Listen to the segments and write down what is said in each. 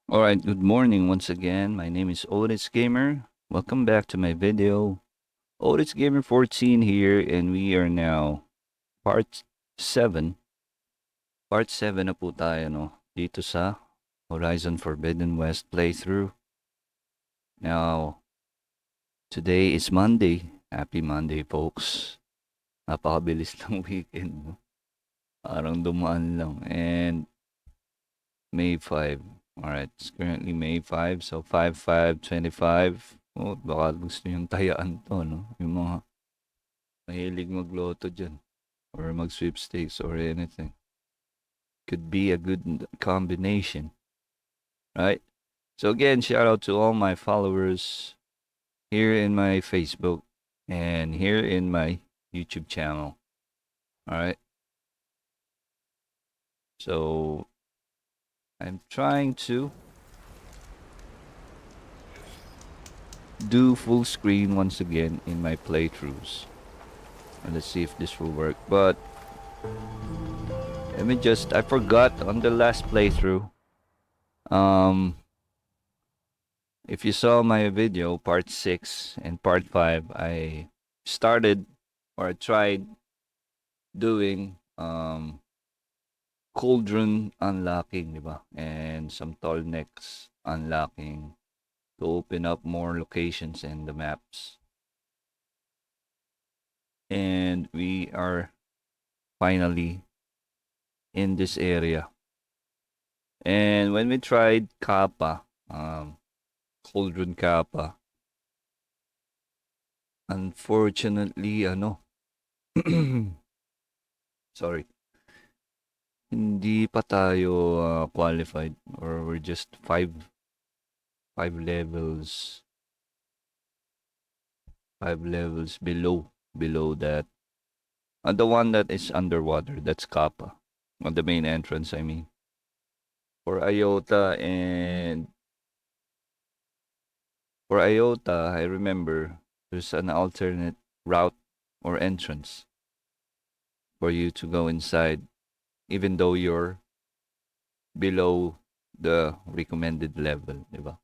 Alright, good morning once again. My name is Otis Gamer. Welcome back to my video. Otis Gamer 14 here, and we are now part 7. Part 7 na po tayo, no? Dito sa Horizon Forbidden West playthrough. Now, today is Monday. Happy Monday, folks. Napakabilis ng weekend, no? Parang dumaan lang. And May 5. Alright, it's currently May 5, so 5/5/25. Oh, baka gusto niyong tayaan to, no? Yung mga mahilig magloto dyan. Or mag-sweepstakes or anything. Could be a good combination. Right? So again, shout out to all my followers here in my Facebook and here in my YouTube channel. Alright? So, I'm trying to do full screen once again in my playthroughs. And let's see if this will work. But let me just, I forgot on the last playthrough. If you saw my video, part 6 and part 5, I started or I tried doing cauldron unlocking, diba? And some tall necks unlocking to open up more locations in the maps. And we are finally in this area. And when we tried Kappa, Cauldron Kappa, unfortunately, sorry, hindi pa tayo qualified, or we're just five levels below that. And the one that is underwater, that's Kappa, on the main entrance, I mean. For Iota, I remember there's an alternate route or entrance for you to go inside, even though you're below the recommended level, diba?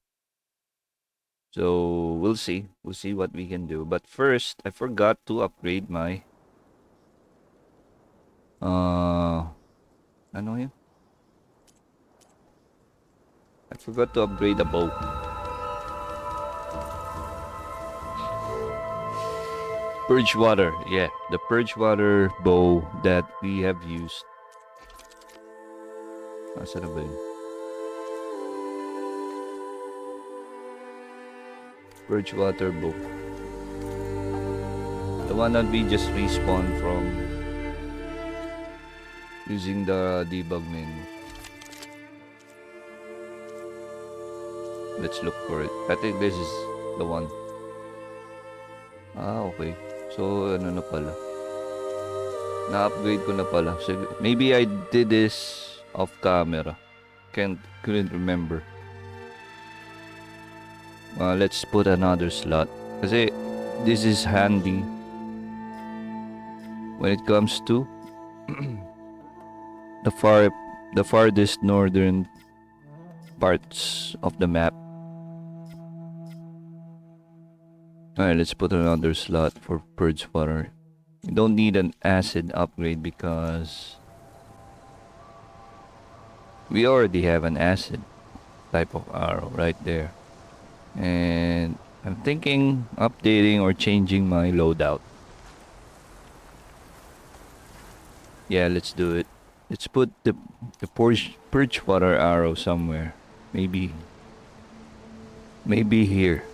So we'll see what we can do. But first, I forgot to upgrade my ano yun? I forgot to upgrade the bow. Purge water, yeah, the purge water bow that we have used. Nasaan na ba yun? Purge water bow. The one that we just respawned from using the debug menu. Let's look for it. I think this is the one. Okay. So, ano na pala. Na-upgrade ko na pala. So, maybe I did this off camera. Couldn't remember. Let's put another slot. Kasi, this is handy when it comes to the farthest northern parts of the map. Alright, let's put another slot for purge water. You don't need an acid upgrade because we already have an acid type of arrow right there. And I'm thinking updating or changing my loadout. Yeah, let's do it. Let's put the purge water arrow somewhere. Maybe here.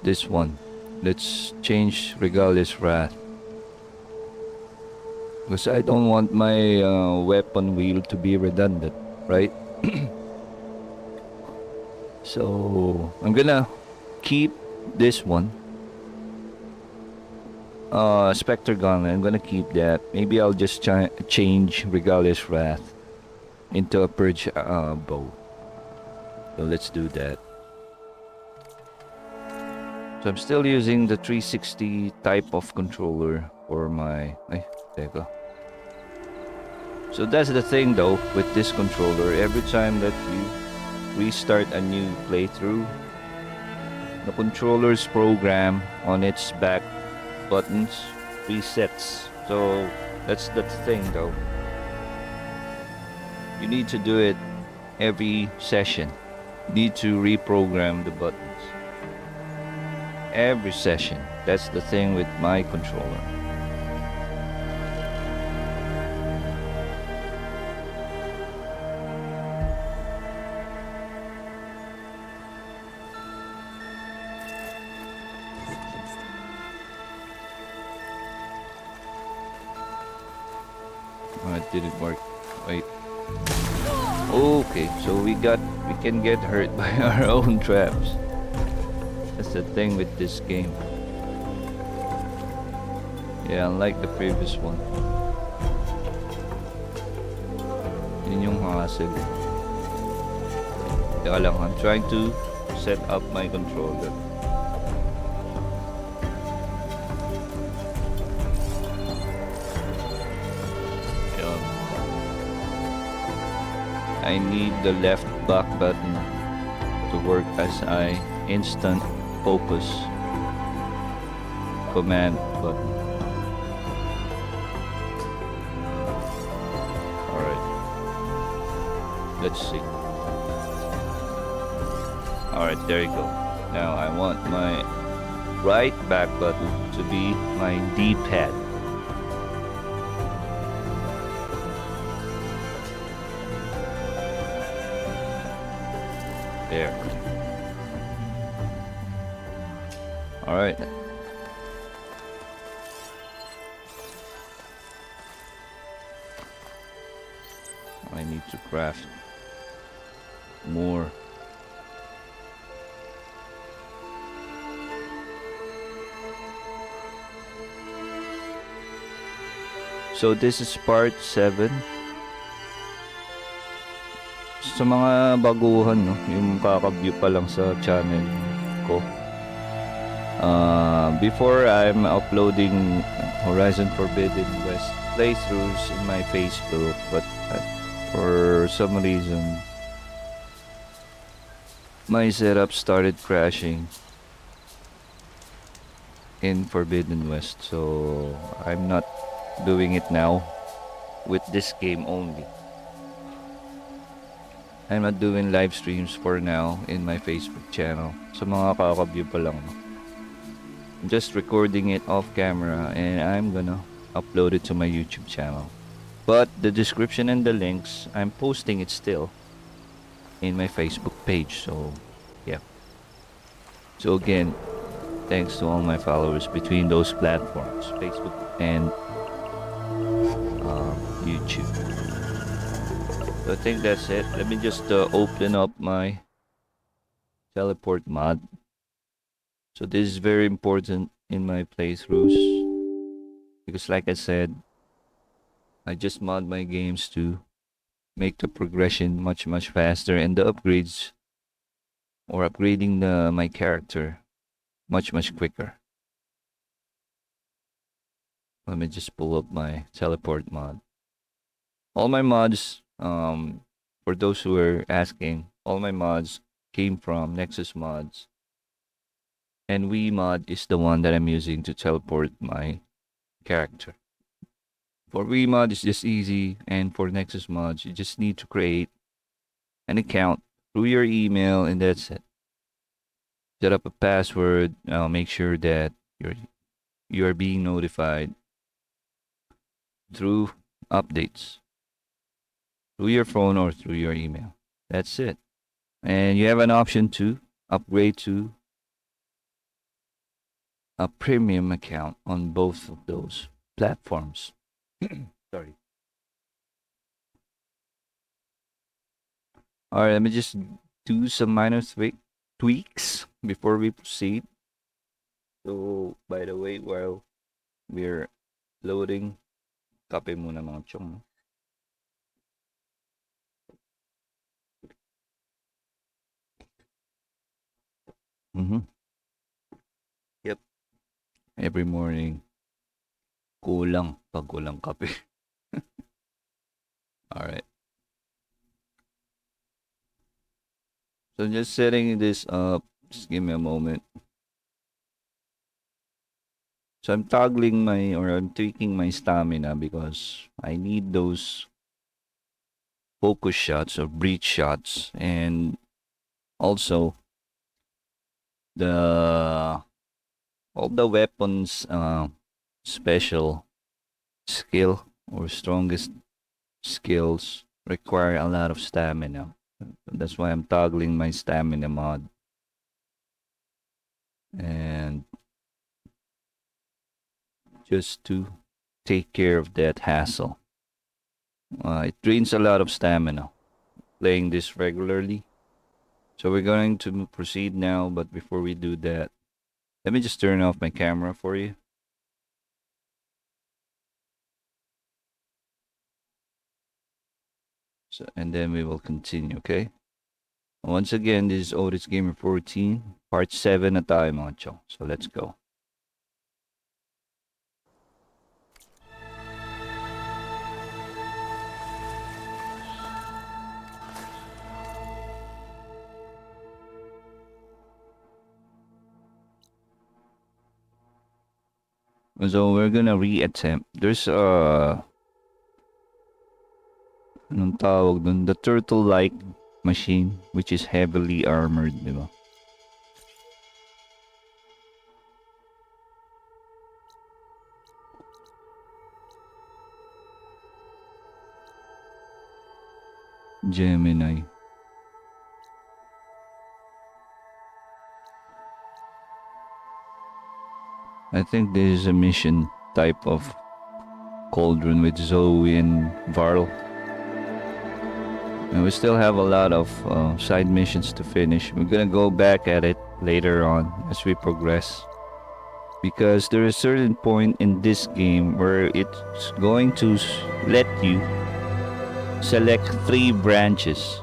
This one. Let's change Regalia's Wrath. Because I don't want my weapon wheel to be redundant, right? So, I'm gonna keep this one. Spectre Gauntlet, I'm gonna keep that. Maybe I'll just change Regalia's Wrath into a purge bow. So let's do that. So I'm still using the 360 type of controller for my... Ay, teka. So that's the thing though with this controller. Every time that you restart a new playthrough, the controller's program on its back buttons resets. So that's the thing though. You need to do it every session. You need to reprogram the buttons every session. That's the thing with my controller. Oh, it didn't work. Wait. Okay, so we can get hurt by our own traps. That's the thing with this game. Yeah, unlike the previous one. Yun yung hassle. Teka lang, I'm trying to set up my controller. I need the left back button to work as an instant focus command button. Alright. Let's see. Alright, there you go. Now I want my right back button to be my D-pad. There. All right. I need to craft more. So this is part 7. Sa mga baguhan, no, yung kaka-view pa lang sa channel ko. Before I'm uploading Horizon Forbidden West playthroughs in my Facebook, but for some reason my setup started crashing in Forbidden West, so I'm not doing it now with this game only. I'm not doing live streams for now in my Facebook channel. Sa mga kaka-view pa lang. I'm just recording it off camera and I'm gonna upload it to my YouTube channel. But the description and the links, I'm posting it still in my Facebook page. So, yeah. So again, thanks to all my followers between those platforms, Facebook and YouTube. So I think that's it. Let me just open up my teleport mod. So this is very important in my playthroughs because like I said, I just mod my games to make the progression much faster and the upgrades or upgrading my character much quicker. Let me just pull up my teleport mod. All my mods, for those who are asking, all my mods came from Nexus Mods. And Mod is the one that I'm using to teleport my character. For Mod, it's just easy, and for Nexus Mods, you just need to create an account through your email, and that's it. Set up a password. Make sure that you are being notified through updates through your phone or through your email. That's it. And you have an option to upgrade to a premium account on both of those platforms. Sorry. All right, let me just do some minor tweaks before we proceed. So, by the way, while we're loading, kape muna mga chong. Yep. Every morning, kulang pag kulang kape. All right. So just setting this up. Just give me a moment. So I'm toggling my, or I'm tweaking my stamina because I need those focus shots or breach shots, and also the all the weapons special skill or strongest skills require a lot of stamina. That's why I'm toggling my stamina mod. And just to take care of that hassle. It drains a lot of stamina playing this regularly. So we're going to proceed now, but before we do that, let me just turn off my camera for you. So, and then we will continue, okay? Once again, this is Otis Gamer 14, part 7 na tayo mga chong. So let's go. So we're gonna reattempt. There's anong tawag dun? The turtle-like machine, which is heavily armored, di ba? Gemini. I think this is a mission type of cauldron with Zoe and Varl. And we still have a lot of side missions to finish. We're gonna go back at it later on as we progress. Because there is a certain point in this game where it's going to let you select 3 branches.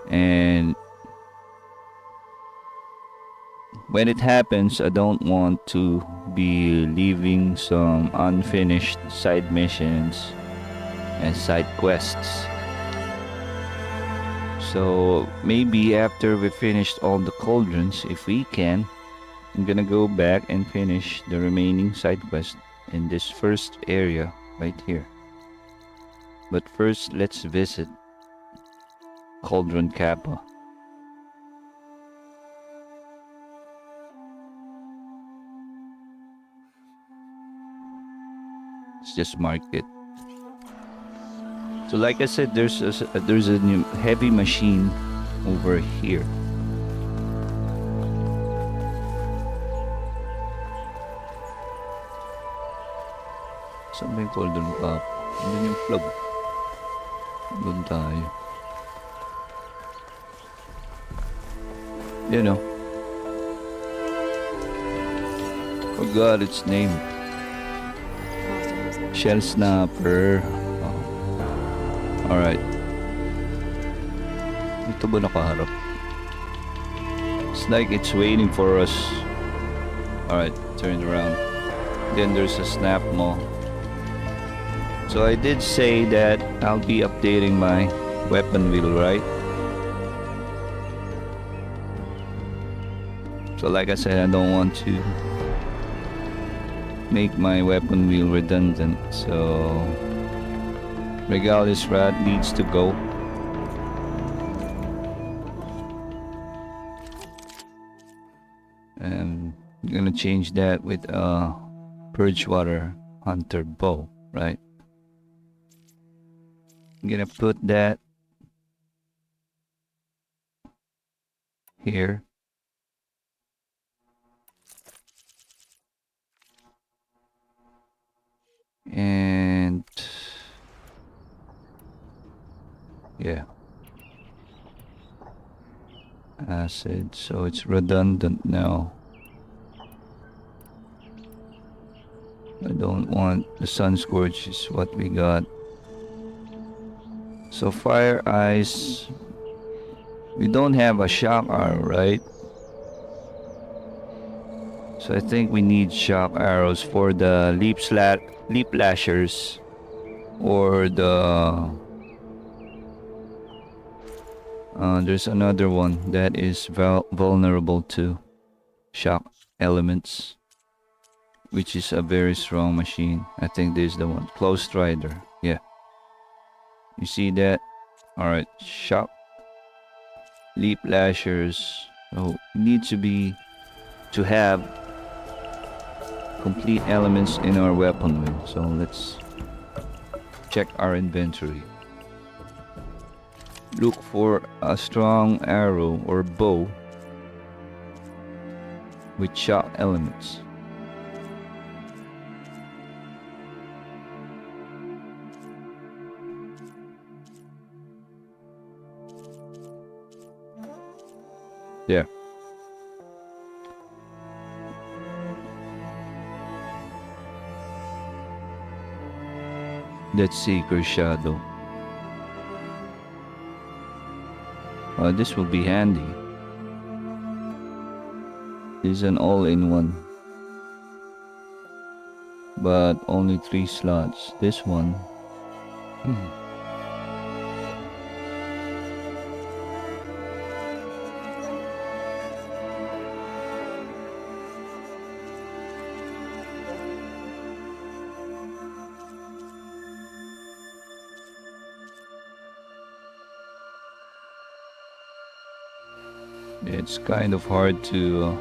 And when it happens, I don't want to be leaving some unfinished side missions and side quests. So maybe after we finished all the cauldrons, if we can, I'm gonna go back and finish the remaining side quest in this first area right here. But first, let's visit Cauldron Kappa. Let's just mark it. So like I said, there's a new heavy machine over here. Saan ba yung cauldron pa? Ano yung plug? Doon tayo. You know. Forgot its name. Shell Snapper. Alright. Ito ba nakaharap? It's like it's waiting for us. Alright, turn around. Then there's a snap mo. So I did say that I'll be updating my weapon wheel, right? So like I said, I don't want to make my weapon wheel redundant. So Regalis Rat needs to go. And I'm gonna change that with a Purgewater Hunter bow, right? I'm gonna put that here. And yeah, acid, so it's redundant now. I don't want the Sun Scourge is what we got. So Fire Ice, we don't have a shock arrow, right? So I think we need shock arrows for the leap lashers or the there's another one that is vulnerable to shock elements, which is a very strong machine. I think this is the one. Close Strider. Yeah. You see that? Alright. Shock. Leap lashers. So need to have complete elements in our weaponry. So let's check our inventory. Look for a strong arrow or bow with shock elements. Yeah. That's Seeker Shadow. This will be handy. This is an all-in-one, but only 3 slots. This one, it's kind of hard to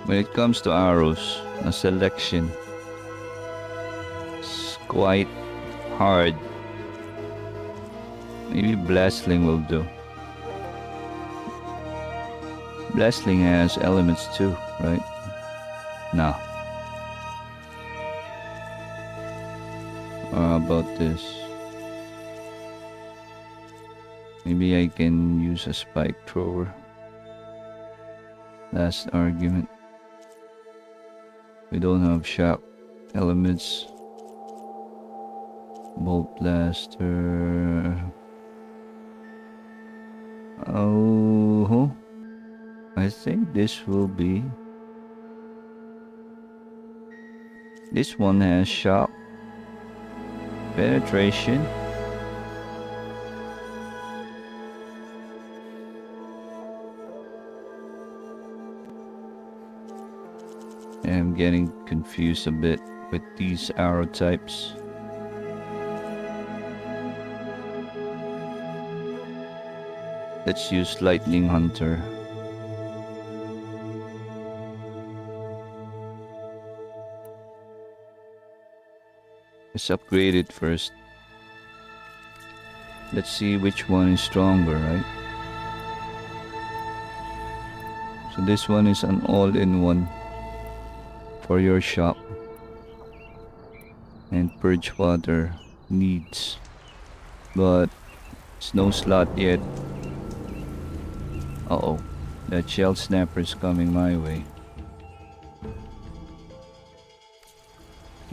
when it comes to arrows, a selection is quite hard. Maybe Blastling will do. Blastling has elements too, right? Nah. How about this? Maybe I can use a spike thrower. Last argument. We don't have shock elements. Bolt blaster. Oh, I think this will be. This one has shock, penetration. I'm getting confused a bit with these arrow types. Let's use Lightning Hunter. Let's upgrade it first. Let's see which one is stronger, right? So this one is an all-in-one for your shop. And Purge Water needs, but it's no slot yet. Uh-oh, that Shell Snapper is coming my way.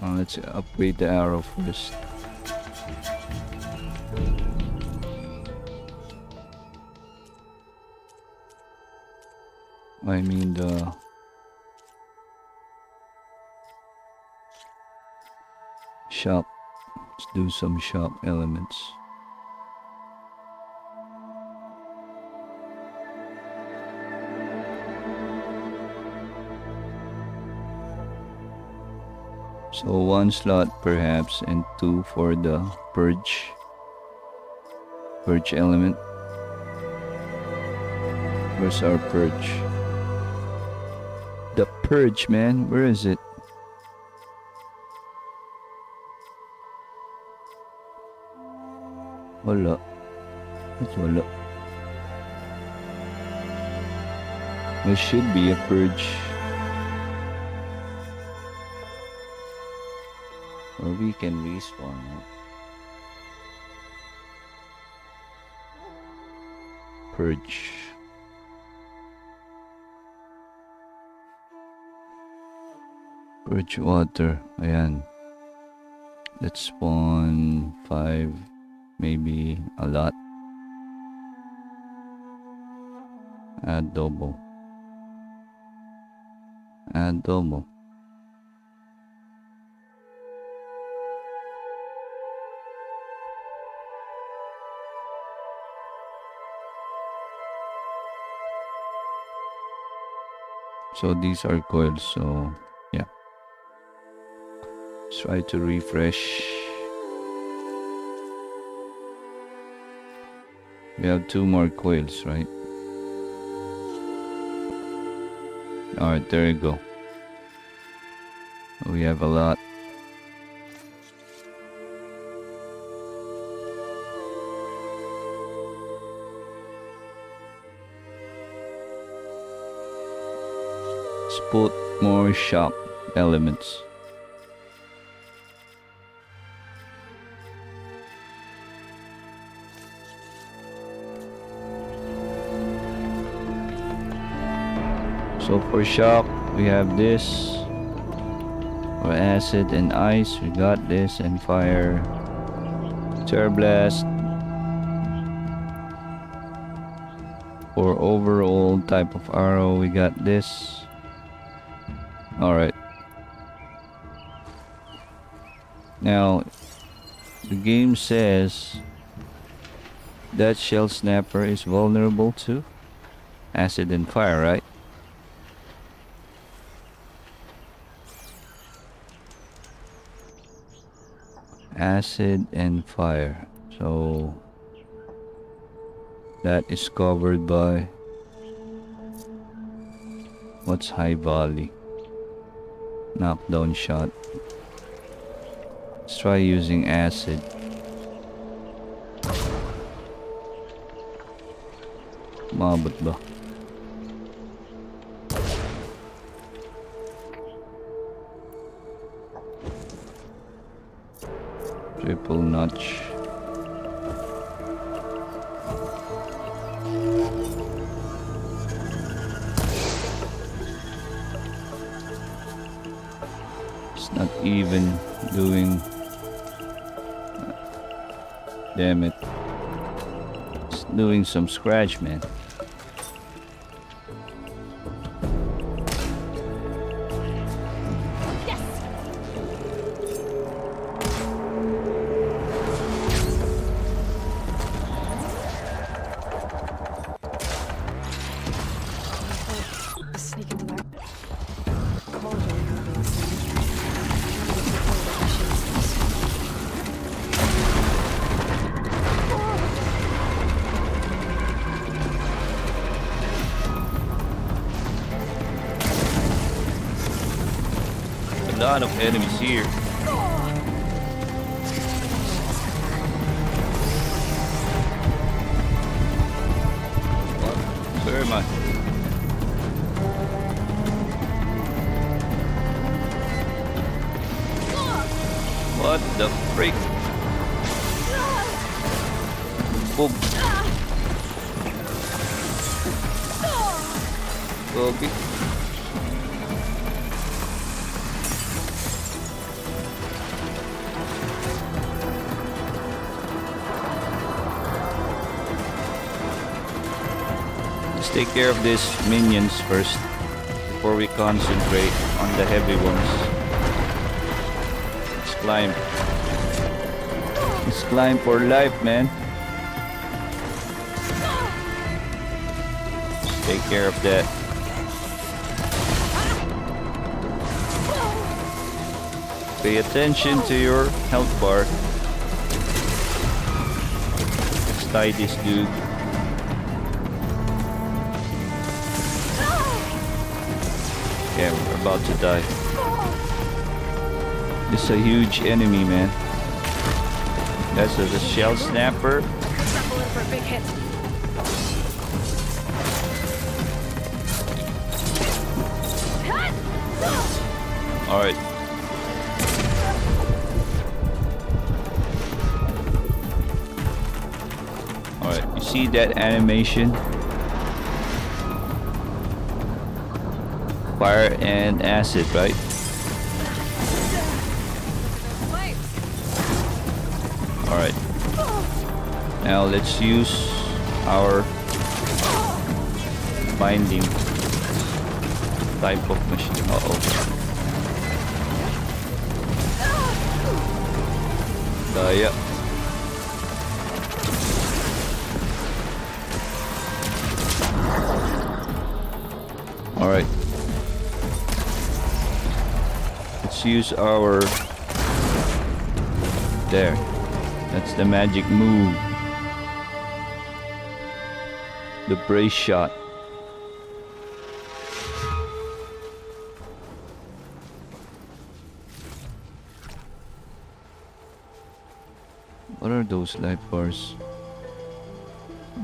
Let's upgrade the arrow first. I mean the shop. Let's do some shop elements. So 1 slot perhaps, and 2 for the purge element. Where's our purge? The purge, man, where is it? Wala. It's wala. There should be a purge. Or we can respawn it. Purge. Purge water. Ayan. Let's spawn 5. Maybe a lot. Add 2. Add 2. So these are coils. So yeah. Let's try to refresh. We have 2 more coils, right? Alright, there you go. We have a lot. Let's put more shock elements. So for shock, we have this. For acid and ice, we got this, and fire. Terror blast. For overall type of arrow, we got this. Alright. Now, the game says that shell snapper is vulnerable to acid and fire, right? Acid and fire. So that is covered by what's high volley? Knockdown shot. Let's try using acid. Mabot ba? Triple notch. It's not even doing. Damn it. It's doing some scratch, man. A lot of enemies here. Where am I? What the freak? Boom. Okay. Let's take care of these minions first before we concentrate on the heavy ones. Let's climb. Let's climb for life, man. Let's take care of that. Pay attention to your health bar. Let's tie this dude. Yeah, we're about to die. This is a huge enemy, man. That's a shell snapper. For a big hit. Alright. Alright, you see that animation? Fire and acid, right? Alright. Now let's use our binding type of machine. Uh-oh. Yeah. Alright. use our... There. That's the magic move. The brace shot. What are those life bars?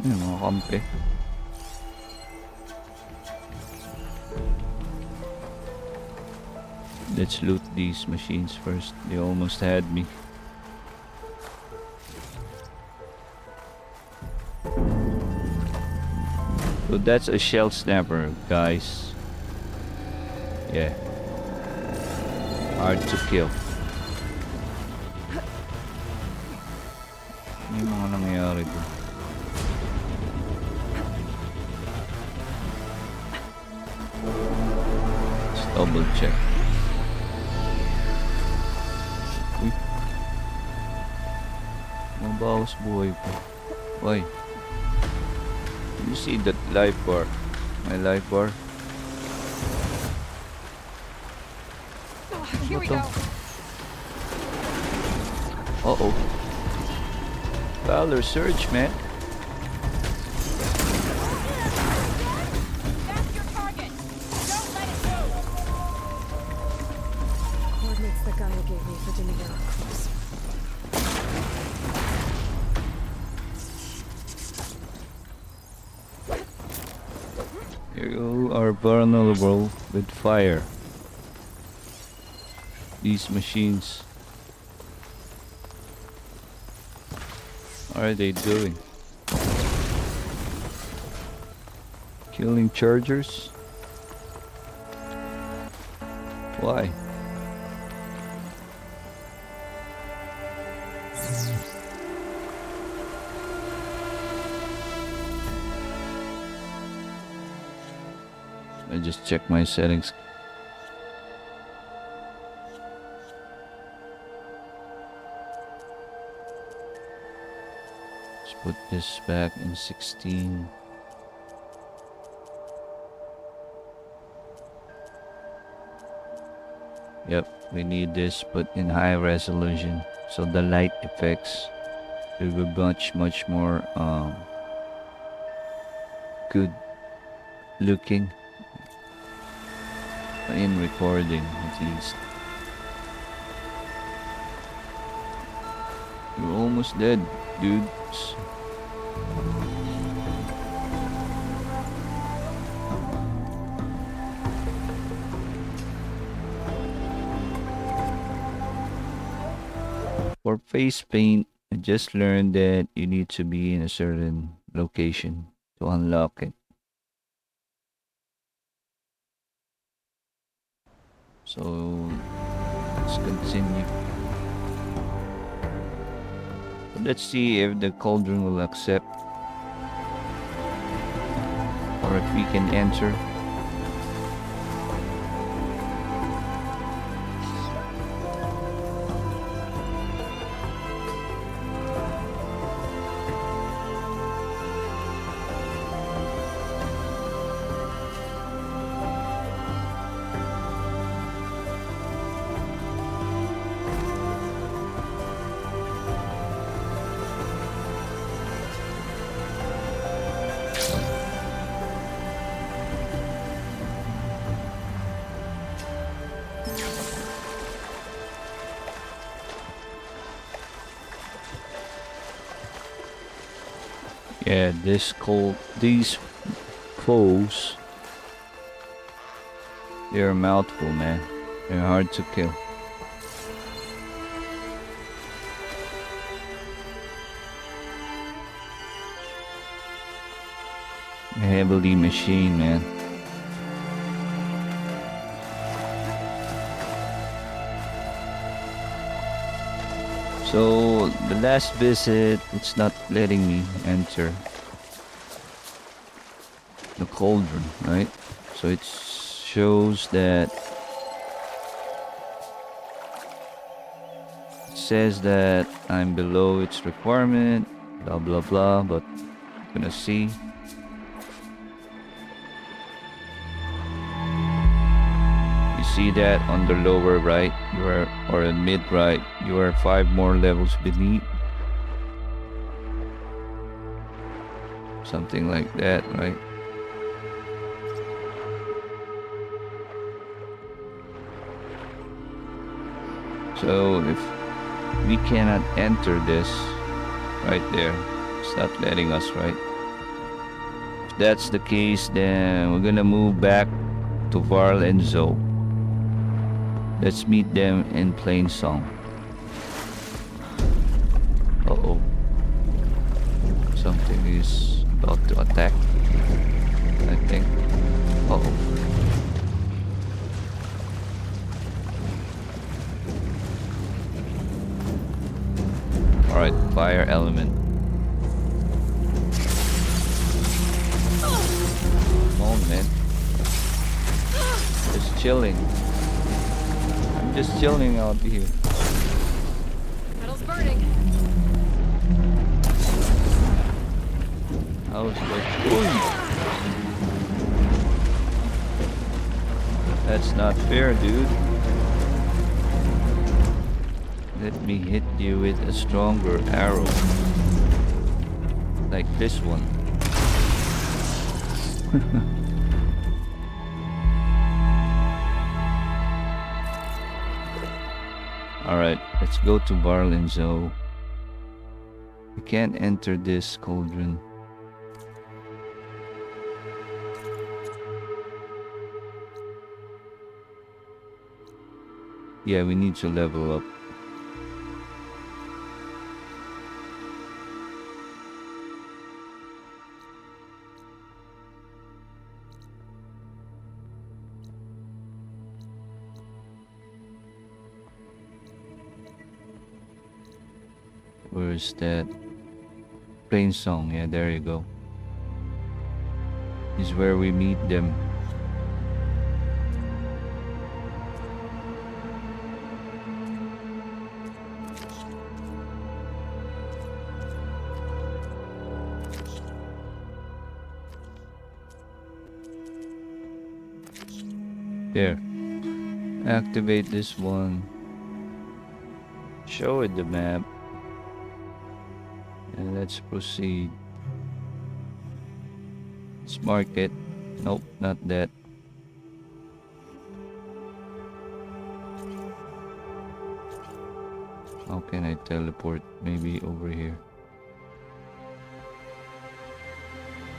Ayun, mga kampe. Let's loot these machines first. They almost had me. So that's a shell snapper, guys. Yeah. Hard to kill. Ano yung mga nangyayari doon? Let's double check. Uy. Mabawas buhay ko. Why? You see that life bar? My life bar? Here we go. Uh-oh. Valor surge, man. That's your target. Don't let it move. Coordinates the Gaia gave me for dimming down close. You are vulnerable with fire. These machines. What are they doing? Killing chargers? Why? I just check my settings. Let's put this back in 16. Yep, we need this put in high resolution so the light effects will be much more good looking in recording at least. You're almost dead, dudes. For face paint, I just learned that you need to be in a certain location to unlock it. So let's continue. Let's see if the cauldron will accept or if we can enter. Yeah, these foes, they're a mouthful, man. They're hard to kill. Heavily machine, man. So the last visit, it's not letting me enter the cauldron, right? So it shows that it says that I'm below its requirement, blah blah blah, but I'm gonna see. You see that on the lower right, you are, or in mid right, you are 5 more levels beneath. Something like that, right? So if we cannot enter this right there, it's not letting us, right? If that's the case, then we're gonna move back to Varl and Zoe. Let's meet them in plain song. Uh-oh. Something is about to attack, I think. Uh-oh. Alright, fire element. Come on, man. Just chilling. I'm just chilling out here. Metal's burning. How's that? Ooh. That's not fair, dude. Let me hit you with a stronger arrow. Like this one. Alright, let's go to Varl and Zoe. We can't enter this cauldron. Yeah, we need to level up. Where is that? Plain song, yeah, there you go. This is where we meet them. There. Activate this one. Show it the map. And let's proceed. Let's mark it. Nope, not that. How can I teleport? Maybe over here.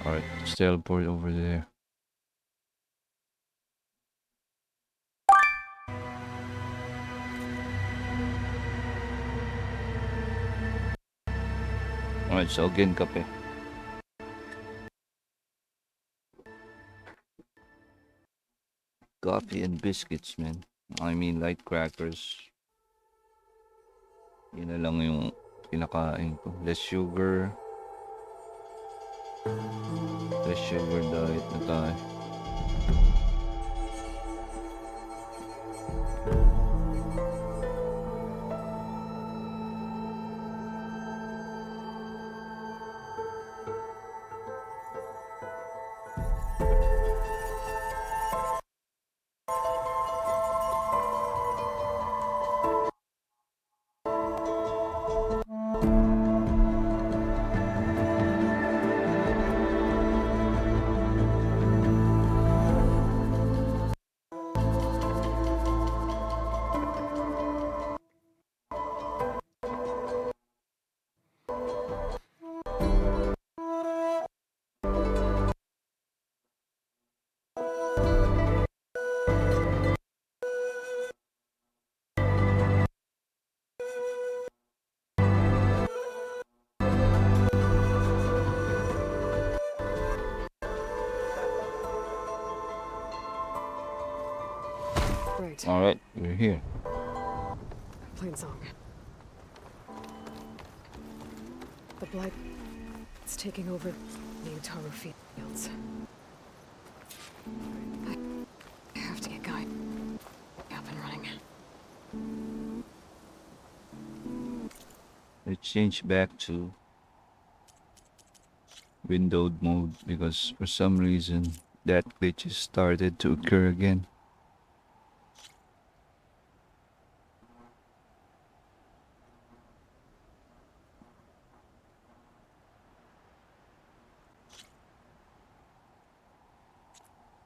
Alright, let's teleport over there. Alright, so again, kape. Coffee and biscuits, man. I mean, light crackers. Yun na lang yung kinakain ko. Less sugar. Less sugar diet na tayo. Right. Alright, we're here. Plain song. The blight is taking over the Utaru fields. I have to get Guy up and running. Let's change back to windowed mode because for some reason that glitch has started to occur again.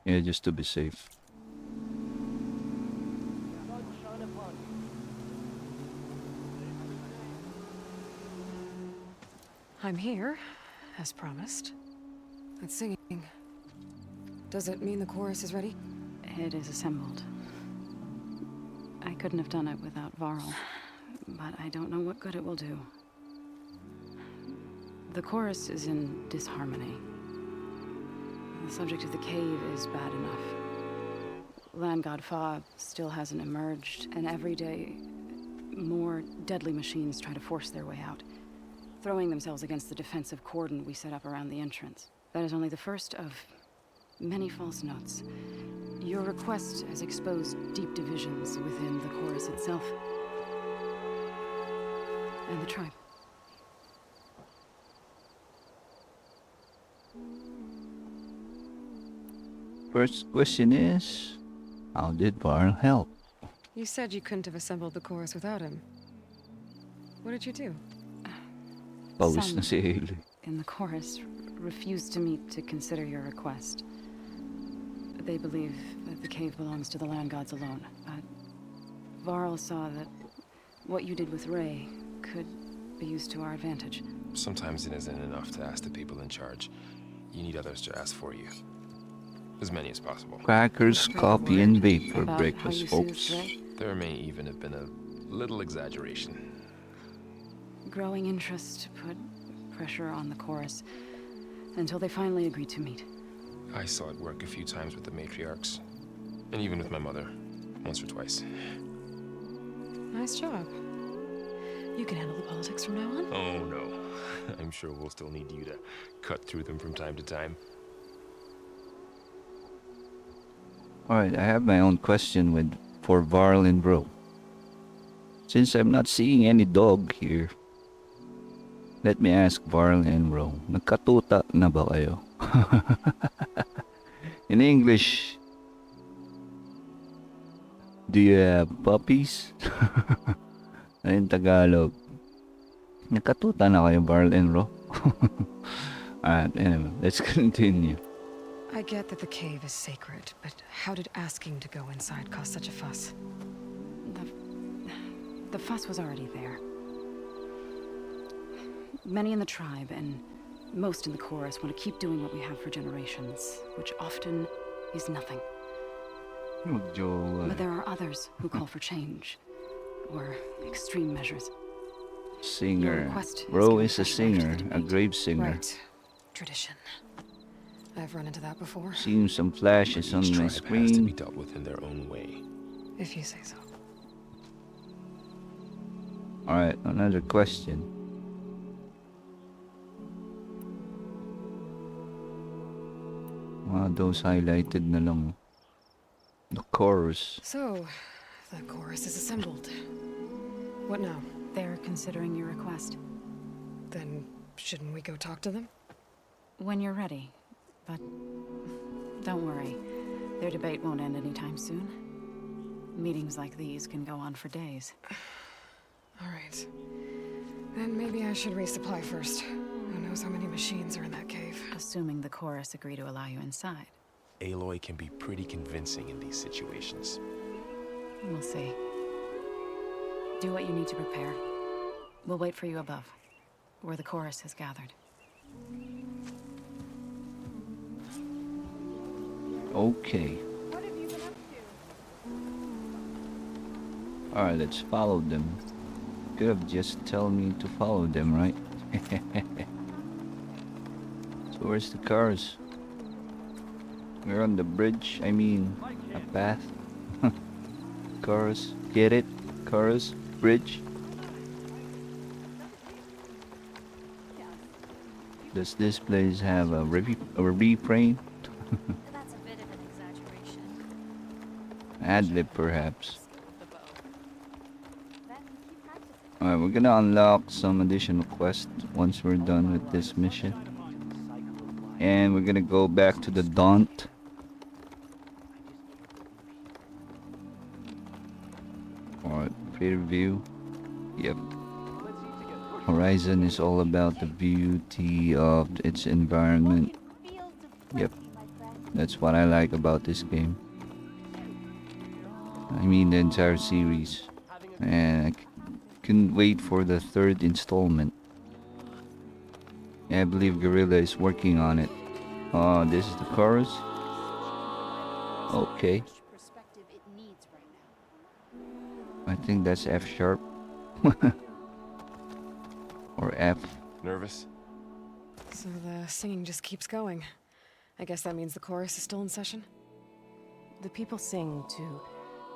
Yeah, just to be safe. I'm here, as promised. That's singing. Does it mean the chorus is ready? It is assembled. I couldn't have done it without Varl, but I don't know what good it will do. The chorus is in disharmony. The subject of the cave is bad enough. Land God Fa still hasn't emerged, and every day, more deadly machines try to force their way out, throwing themselves against the defensive cordon we set up around the entrance. That is only the first of many false notes. Your request has exposed deep divisions within the chorus itself and the tribe. First question is, how did Varl help? You said you couldn't have assembled the chorus without him. What did you do? Pawis na Some si Aloy. in the chorus refused to meet to consider your request. They believe that the cave belongs to the land gods alone, but Varl saw that what you did with Ray could be used to our advantage. Sometimes it isn't enough to ask the people in charge. You need others to ask for you. As many as possible. Crackers, Spread the coffee, and word vape for About how breakfast, you folks. soothed Ray. There may even have been a little exaggeration. Growing interest put pressure on the chorus until they finally agreed to meet. I saw it work a few times with the matriarchs. And even with my mother. Once or twice. Nice job. You can handle the politics from now on? Oh no. I'm sure we'll still need you to cut through them from time to time. Alright, I have my own question for Varl and Bro. Since I'm not seeing any dog here, let me ask Varl and Bro, nagkatuta na ba kayo? In English, do you have puppies? In Tagalog, nagkatuta na kayo, Varl and Bro? Alright, anyway, let's continue. I get that the cave is sacred, but how did asking to go inside cause such a fuss? The fuss was already there. Many in the tribe and most in the chorus want to keep doing what we have for generations, which often is nothing. Medyo, But there are others who call for change or extreme measures. Your singer. request has Bro given is a fresh life to the singer, a debate. grave singer. Right. Tradition. I've run into that before, Seeing some flashes on Each my tribe has to be screen. dealt with in their own way. if you say so. Alright, another question. Those highlighted na lang. The chorus. So, the chorus is assembled. What now? They're considering your request. Then, shouldn't we go talk to them? When you're ready. But don't worry. Their debate won't end anytime soon. Meetings like these can go on for days. All right. Then maybe I should resupply first. Who knows how many machines are in that cave? Assuming the chorus agree to allow you inside. Aloy can be pretty convincing in these situations. We'll see. Do what you need to prepare. We'll wait for you above, where the chorus has gathered. Okay. What have you been up to? Alright, let's follow them. Could have just tell me to follow them, right? So where's the cars? We're on the bridge, I mean, a path. Cars, get it? Cars, bridge. Does this place have a refrain? That's a bit of an exaggeration. Ad-lib, perhaps. The bow. Then keep practicing. Alright, we're gonna unlock some additional quests once we're done with this mission. And we're gonna go back to the Daunt. Alright, creative view. Yep. Horizon is all about the beauty of its environment. Yep. That's what I like about this game. I mean the entire series. And couldn't wait for the third installment. I believe Guerrilla is working on it. This is the chorus. Okay. I think that's F sharp. Or F. Nervous? So the singing just keeps going. I guess that means the chorus is still in session? The people sing to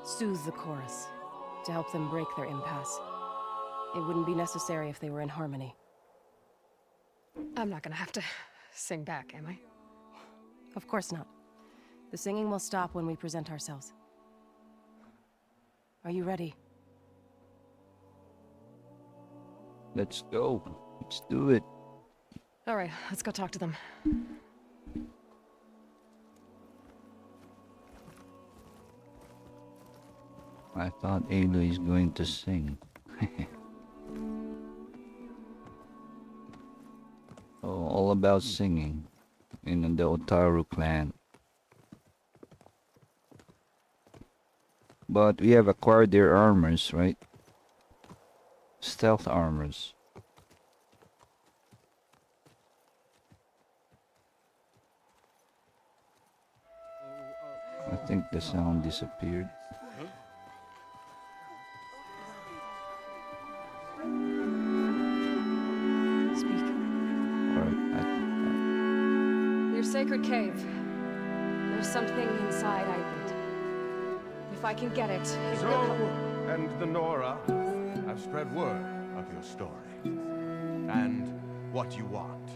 soothe the chorus, to help them break their impasse. It wouldn't be necessary if they were in harmony. I'm not gonna have to sing back, am I? Of course not. The singing will stop when we present ourselves. Are you ready? Let's go. Let's do it. Alright, let's go talk to them. I thought Aloy is going to sing. Oh, all about singing in the Otaru clan. But we have acquired their armors, right? Stealth armors. I think the sound disappeared. Speak. Alright, Your sacred cave. There's something inside I need. If I can get it, it will help. So, and the Nora have spread word of your story, and what you want.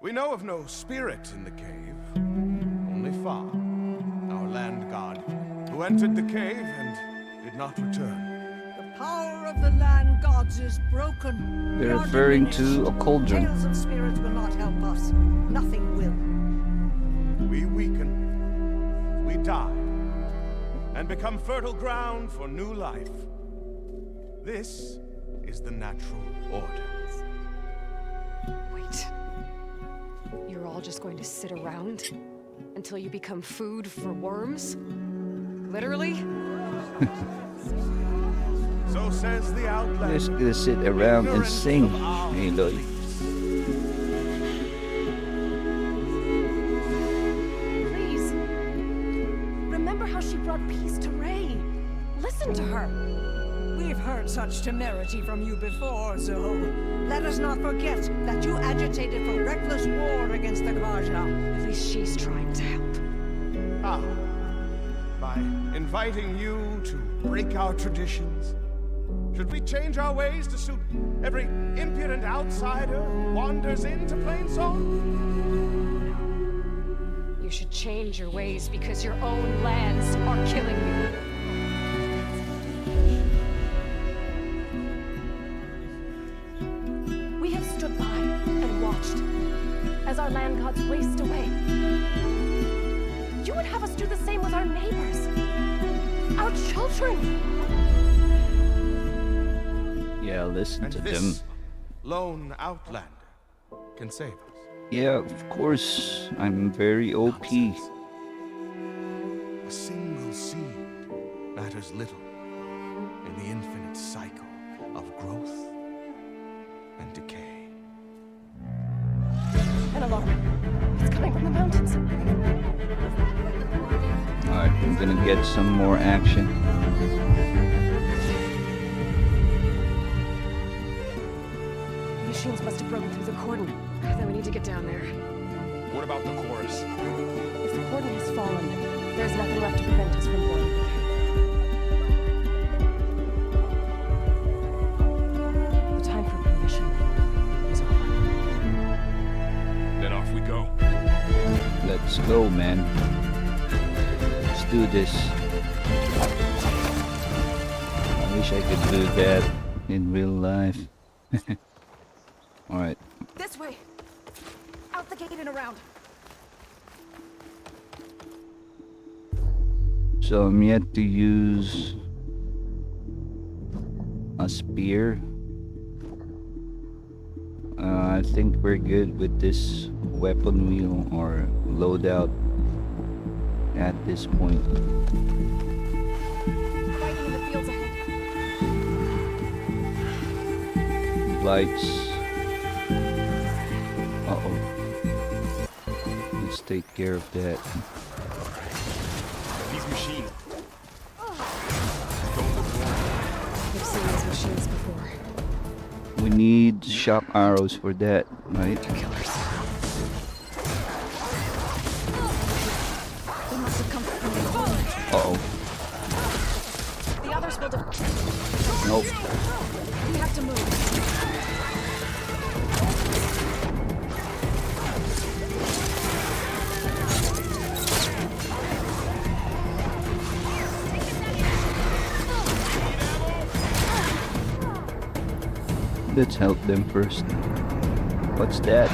We know of no spirit in the cave, only Fa, our land god, who entered the cave and did not return. The power of the land gods is broken. they're We are referring to diminished. a cauldron. Tales of spirits will not help us. Nothing will. We weaken, we die, and become fertile ground for new life. This is the natural order. Wait. You're all just going to sit around until you become food for worms? Literally? So says the outlander. Just gonna sit around and sing, Aloy. Please. Remember how she brought peace to Ray. Listen to her. We've heard such temerity from you before, Zoe. Let us not forget that you agitated for reckless war against the Kaja. At least she's trying to help. Ah, by inviting you to break our traditions. Should we change our ways to suit every impudent outsider who wanders into Plainsong? You should change your ways because your own lands are killing you. We have stood by and watched as our land gods waste away. You would have us do the same with our neighbors, our children. Yeah, listen And to this them. lone outlander can save us. Yeah, of course. I'm very OP. Nonsense. A single seed matters little in the infinite cycle of growth and decay. An alarm. It's coming from the mountains. Alright, we're gonna get some more action. Machines must have broken through the cordon. Then we need to get down there. What about the chorus? If the cordon has fallen, there's nothing left to prevent us from boarding the cave. The time for permission is over. Then off we go. Let's go, man. Let's do this. I wish I could do that in real life. Alright. This way! Out the gate and around! So I'm yet to use a spear. I think we're good with this weapon wheel or loadout at this point. Fighting in the fields ahead. Lights. Uh-oh. Let's take care of that. These machines. We've seen these machines before. We need shock arrows for that, right? They're killers. They must have come from the village. Uh-oh. The others will Nope. We have to move. Let's help them first. What's that?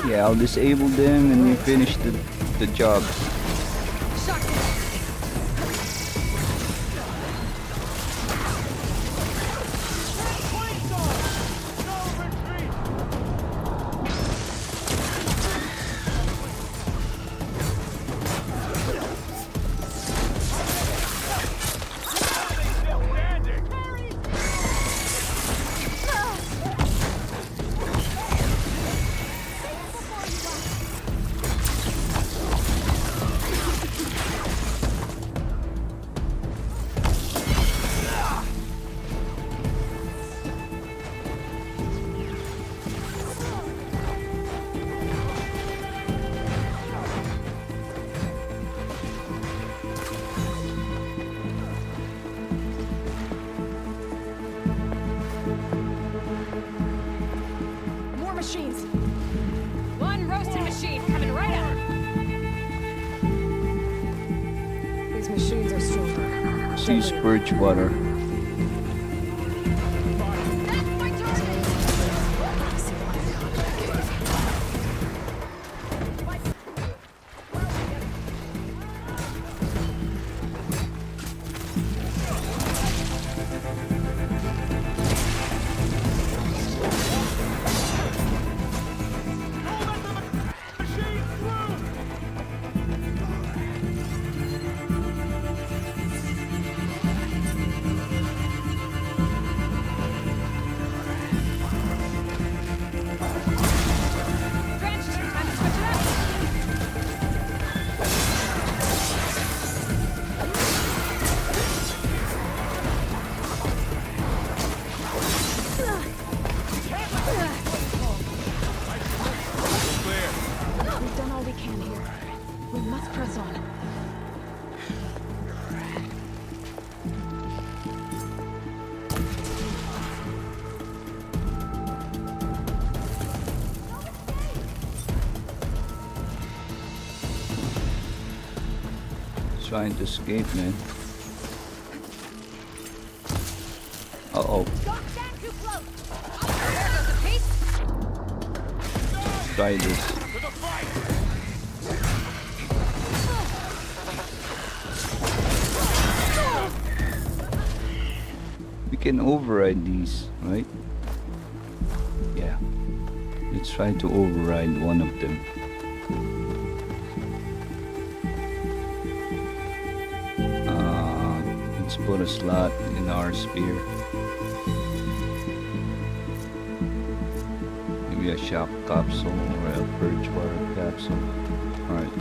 Yeah, I'll disable them and we finish the job. Machines. One roasted machine coming right out. These machines are stronger. Sea spurge water. That's my target. Trying to escape, man. Uh-oh. Try this. We can override these, right? Yeah. Let's try to override one of them. Let's put a slot in our spear. Maybe a shock capsule or a purge water capsule. Alright.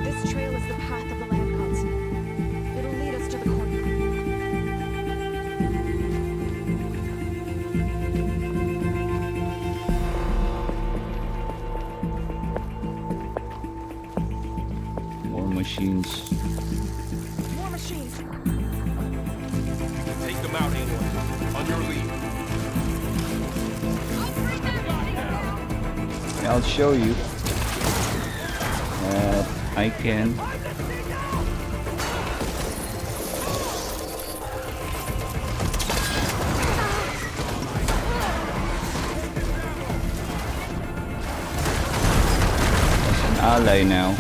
This trail is the path of the land gods. It'll lead us to the courtyard. More machines. More machines. Take them out, Aloy. On your lead. I'll show you that I can. As an ally now.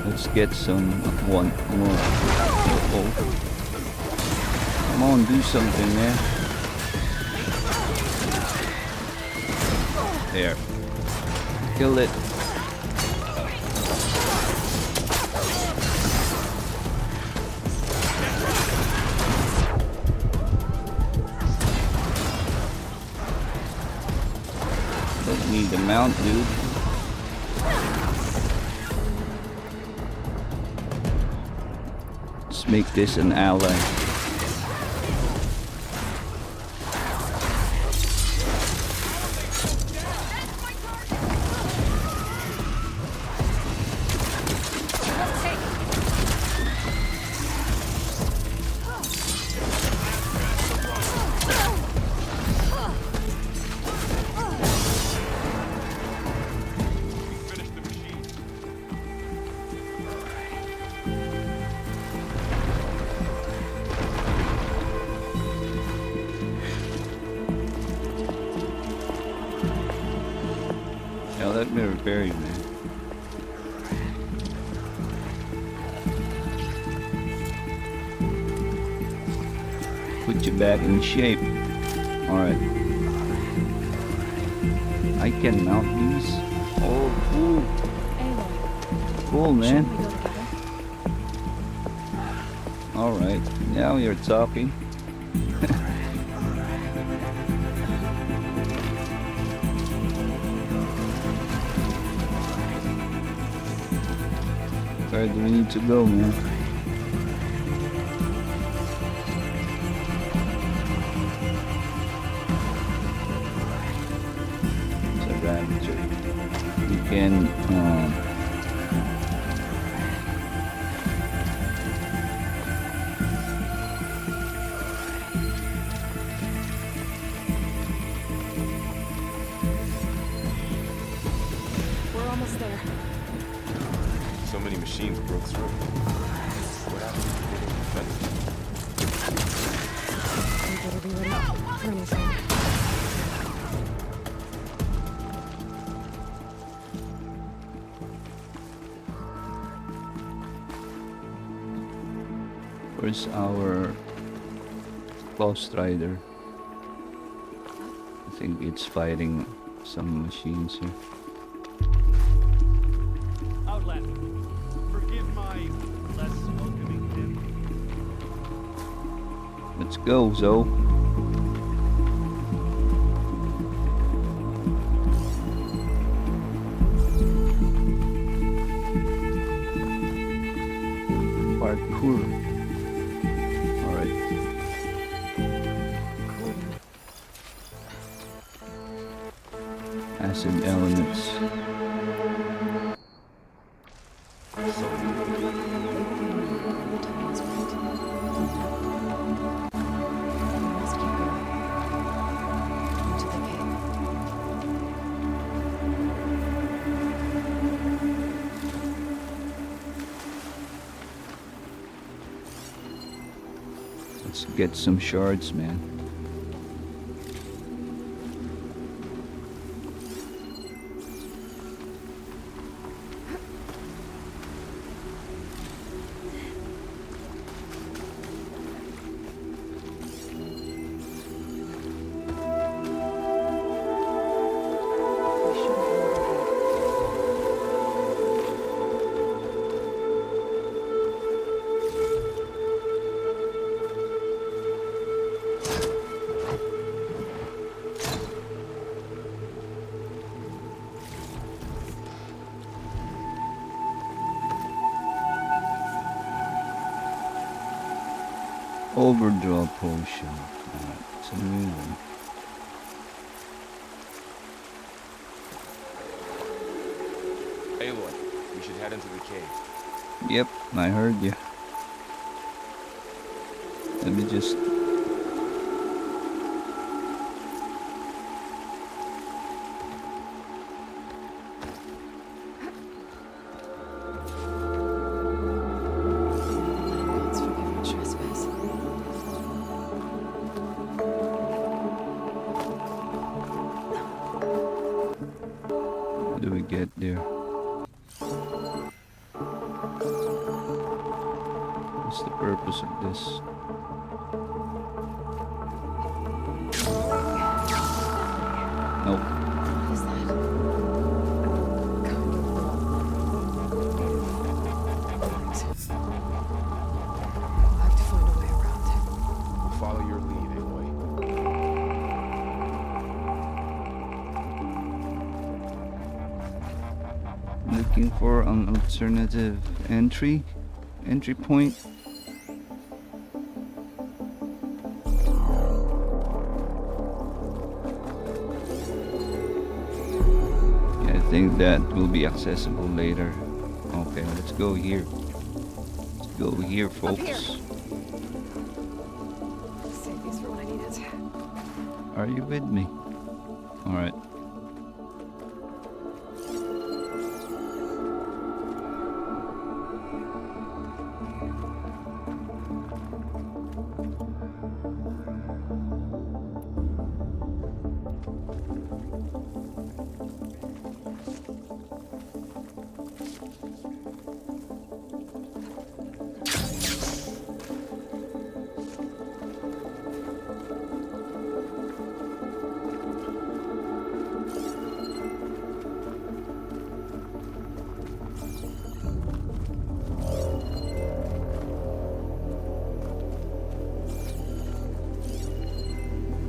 Let's get some one more. Uh-oh. Come on, do something, man. There. Kill it. Don't need the mount, dude. Let's make this an ally. Now let me repair you, man. Put you back in shape. Alright. I can mount these. Oh, cool. Aloy, Cool, man. shouldn't we go together? Alright. Now you're talking. Where do we need to go, man? It's a Ravager. You can, We're almost there. So many machines broke through. What happened to the defenders? We better be ready for anything. where's our Ghost Rider? I think it's fighting some machines here. Outlet, forgive my less welcoming hymn. Let's go, Zoe. Parkour. Alright. Acid elements. Must keep going. Into the cave. Let's get some shards, man. We should have rolled ahead. Overdraw potion. Alright, it's a new one. Aloy, we should head into the cave. Yep, I heard you. Let me just... do we get there? What's the purpose of this? Nope. What is that? I'll have to find a way around. We'll follow your lead, Aloy. Looking for an alternative entry point. Yeah, I think that will be accessible later. Okay, let's go here. Let's go here, folks. Here. Save these for when I need it. Are you with me? All right.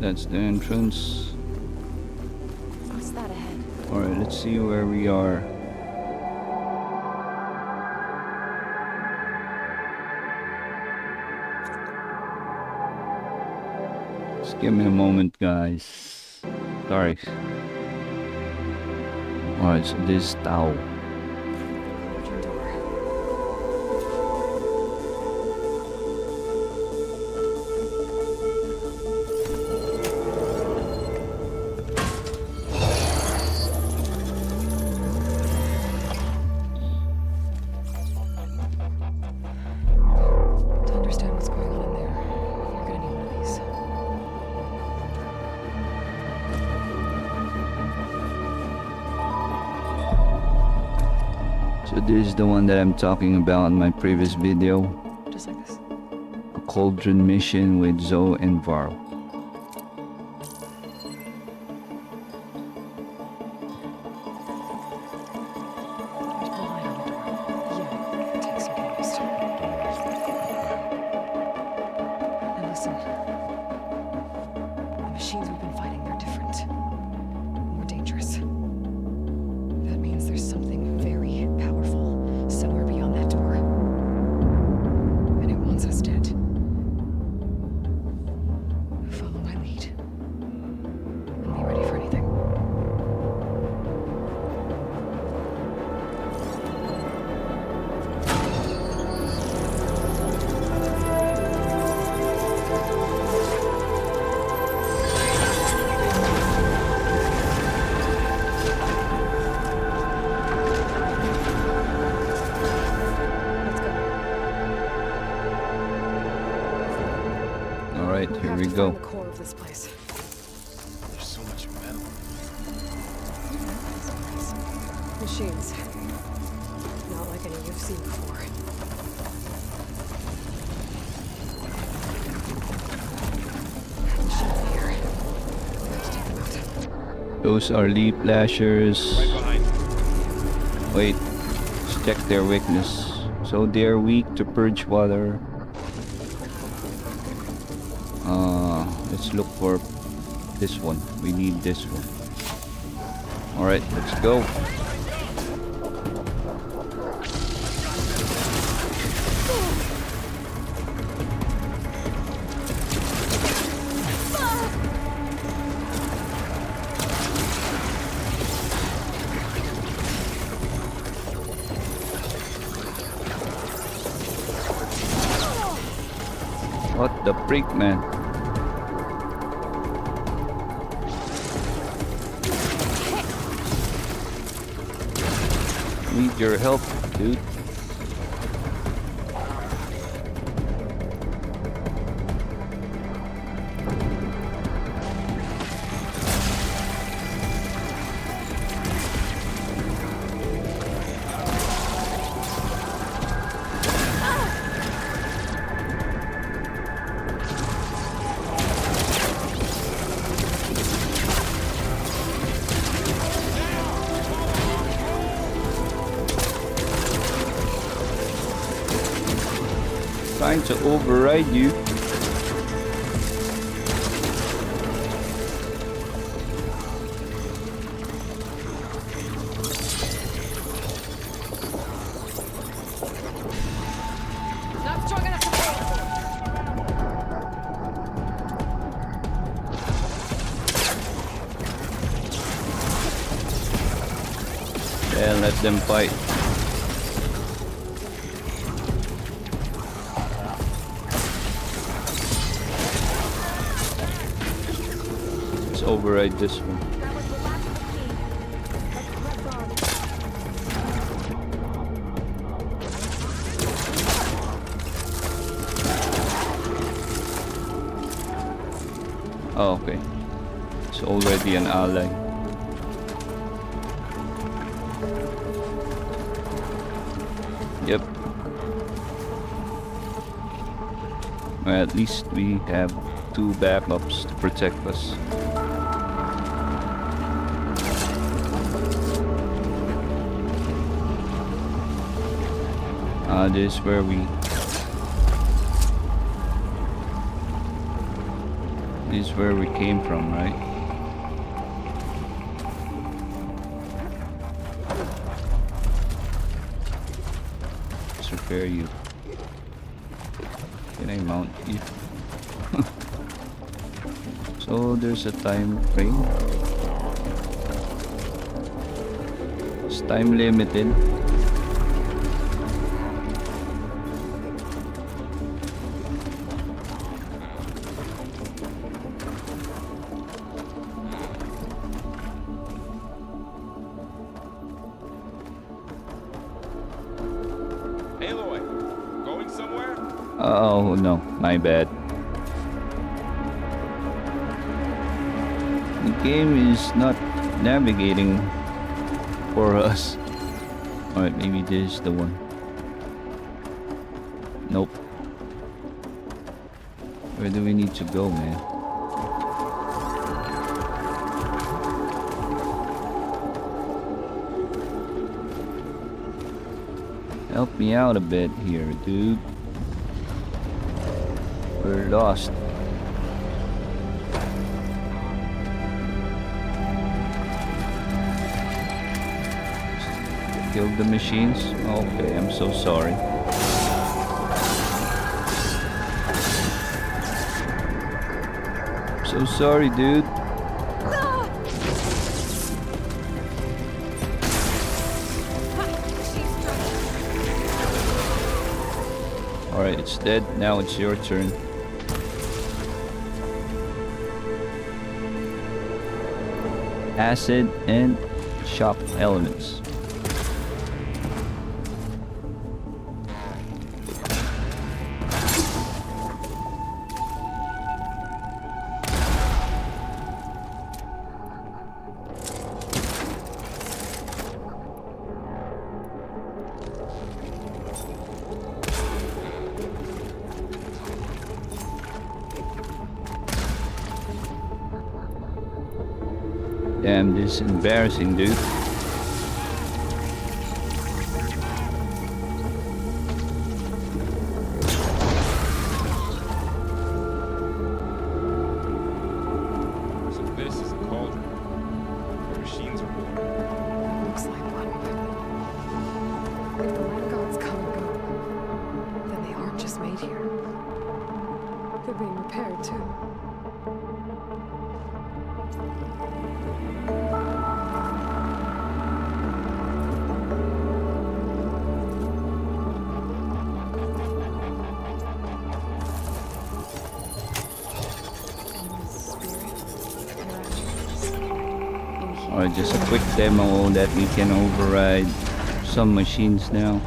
That's the entrance. What's that ahead? Alright, let's see where we are. Just give me a moment, guys. Sorry. Alright, so this is Tao. Your door. To understand what's going on in there, you're gonna need one of these. So this is the one that I'm talking about in my previous video. Just like this. A cauldron mission with Zoe and Varl. There's no light on the door. Yeah, it takes some noticed. Now listen. The machines we've been fighting, they're different. More dangerous. That means there's something very powerful somewhere beyond that door. And it wants us dead. Follow my lead. And be ready for anything. Let's go. Alright, We here have we to go. find the core of this place. There's so much metal. Machines. Not like any you've seen before. Machines here. We have to take them out. Those are leaf lashers. Right behind you. Wait, let's check their weakness. So they're weak to purge water. Let's look for this one. We need this one. Alright, let's go. What the freak, man? Need your help, dude. trying to override you. Not strong enough to hold. Yeah, let them fight. Let's override this one. That was the last of the cave. Let's press on. Oh, okay. It's already an ally. Yep. Well, at least we have 2 backups to protect us. This is where we... This is where we came from, right? Let's repair you. Can I mount you? So there's a time frame. It's time limited. Aloy, going somewhere? Oh no, my bad. The game is not navigating for us. Alright, maybe this is the one. Nope. Where do we need to go, man? Help me out a bit here, dude. We're lost. Killed the machines? Okay, I'm so sorry. So sorry, dude. Alright, it's dead. Now it's your turn. Acid and shock elements. Damn, this is embarrassing, dude. So this is a cauldron. The machines are born. Looks like one. If the land gods come and go, then they aren't just made here. They're being repaired too. Alright, just a quick demo that we can override some machines now.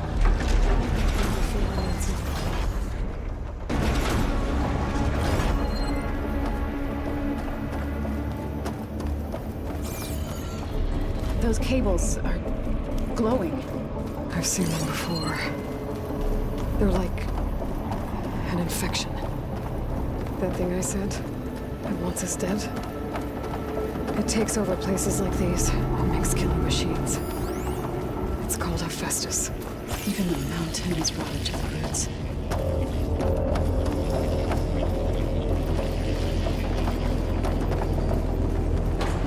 Those cables are glowing. I've seen them before. They're like an infection. That thing I said, that once is dead. It takes over places like these and makes killing machines. It's called Hephaestus. Even the mountain is rotted to the roots.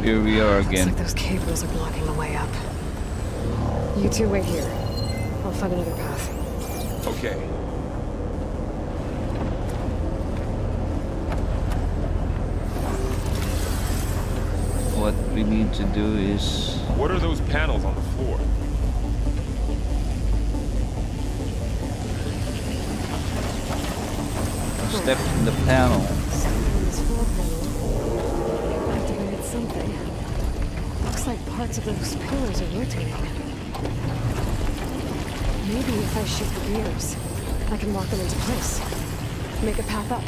Here we are Looks again. like those cave walls are blocking the way up. You two wait here. I'll find another path. Okay. What we need to do is What are those panels on the floor? step in the panel. This floor panel activated something. Looks like parts of those pillars are rotating. Maybe if I shoot the gears, I can lock them into place. Make a path up.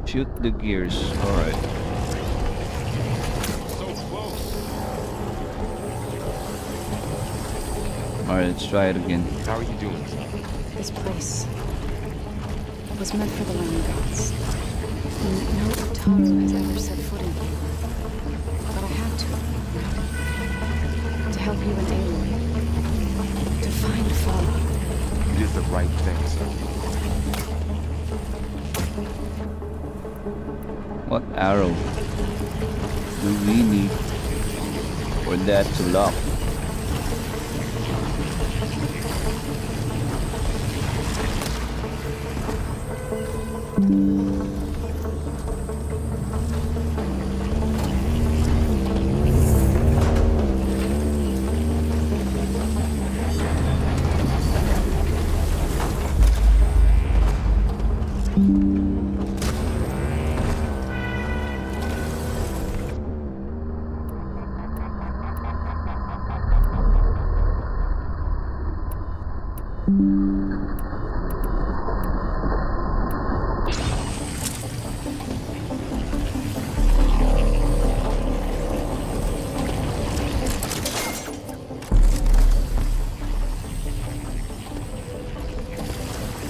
Shoot the gears. Alright. So close. Alright, let's try it again. How are you doing? This place was meant for the land gods. And no Utaru has ever set foot in here. But I had to help you and Aloy. To find Father. You did the right thing, son. What arrow do we need for that to lock?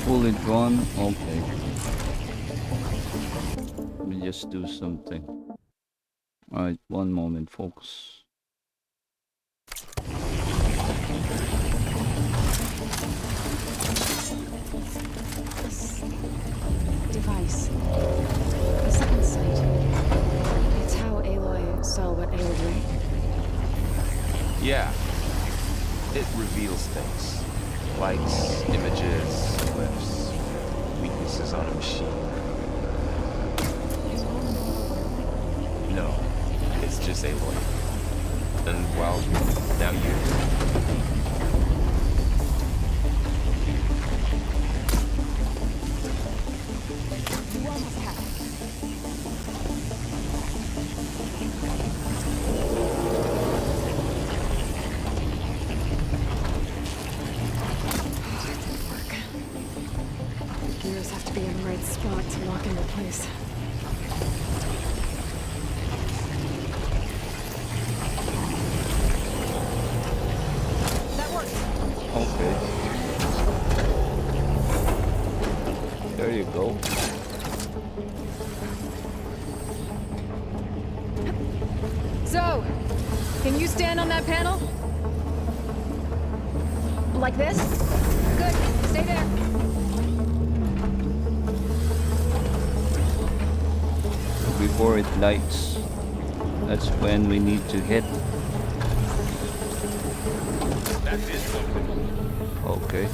Fully drawn. Okay. Let me just do something. Alright, one moment, folks. Device. The second sight. It's how Aloy saw what ailed Ray. Yeah. It reveals things. Lights, images, glyphs, weaknesses on a machine. No, it's just Aloy. And well, now you. Gears have to be in the right spot to lock into place. That worked. Okay. There you go. So, can you stand on that panel? Like this? Good. Stay there. Before it lights, that's when we need to hit. That's it, something. Okay.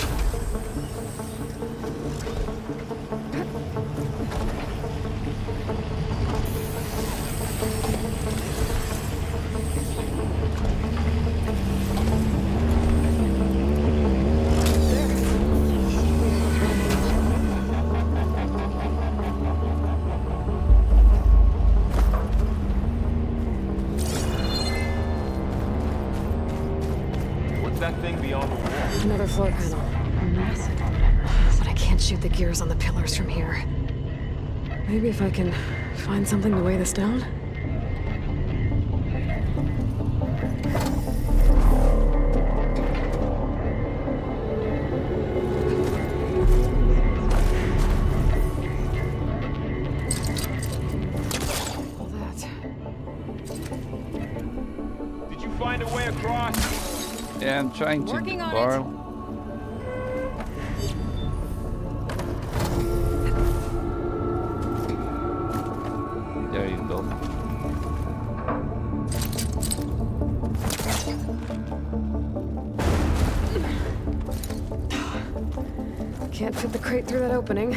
What's that thing beyond the wall? Another floor panel. But I can't shoot the gears on the pillars from here. Maybe if I can find something to weigh this down? All that. Did you find a way across? Yeah, I'm trying to Working on it. borrow. Can't fit the crate through that opening.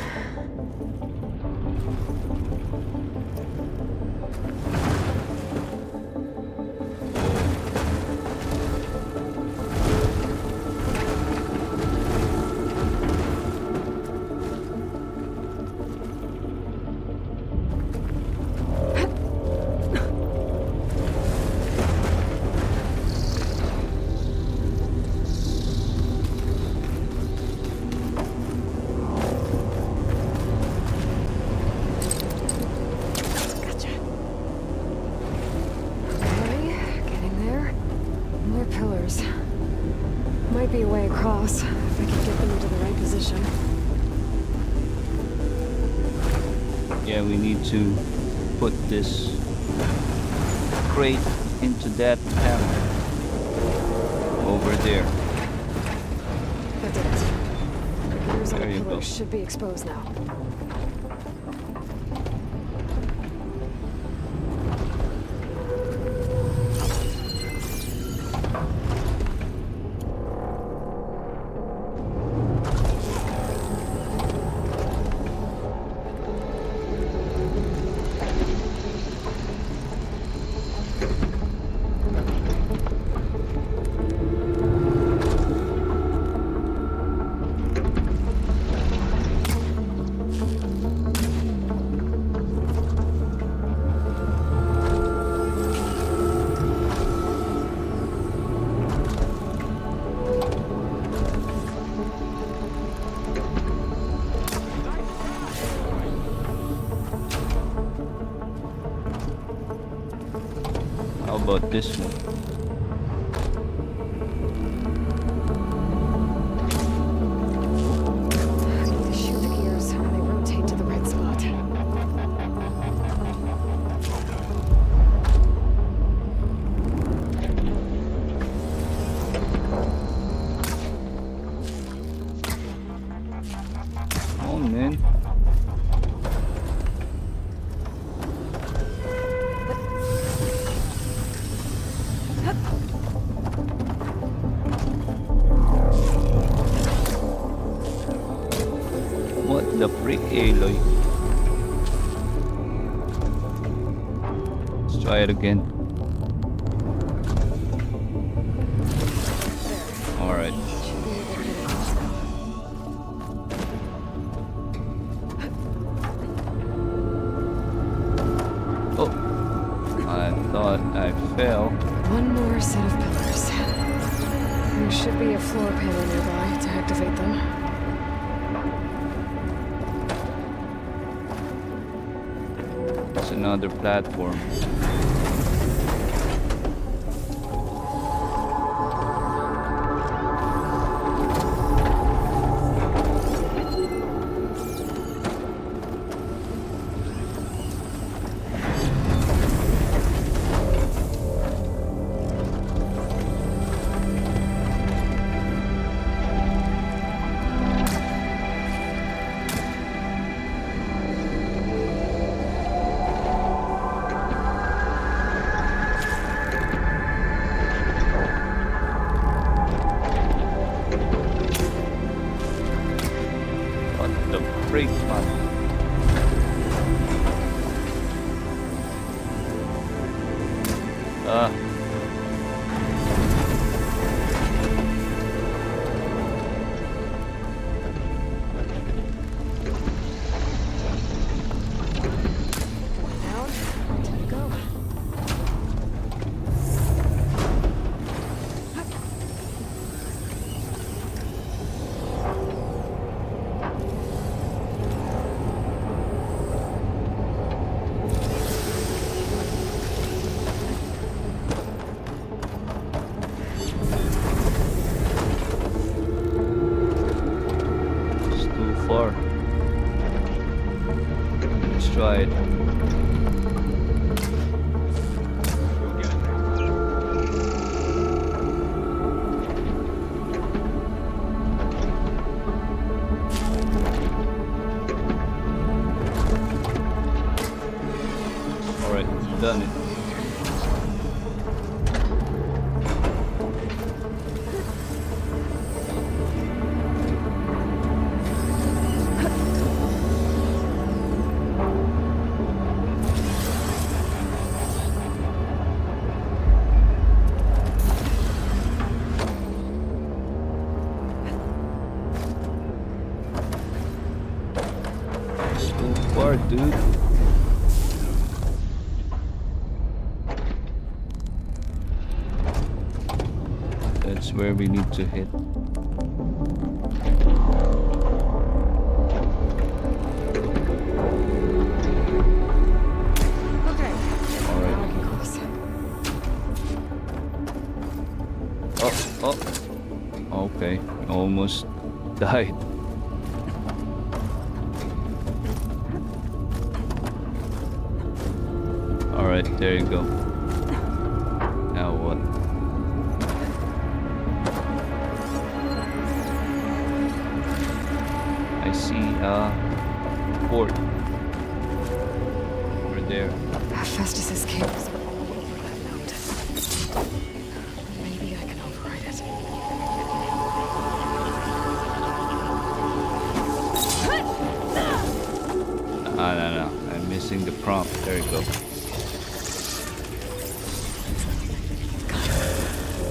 Might be a way across, if I can get them into the right position. Yeah, we need to put this crate into that panel over there. That did it. The gears on the There you go. pillars should be exposed now. How about this one? They shoot the gears and they rotate to the right spot. Oh man. What the freak, Aloy? Let's try it again. Alright. Should be able to get across now. Oh, I thought I fell. One more set of pillars. There should be a floor panel nearby to activate them. It's another platform. What the freak, man? Ah. Down, ready to go. dude. That's where we need to hit. Okay. All right. Now I can close. Oh. Okay. Almost died. Alright, there you go. Now what? I see port. We're there. Festus's cables are all over that node. Maybe I can override it. No. I'm missing the prompt. There you go.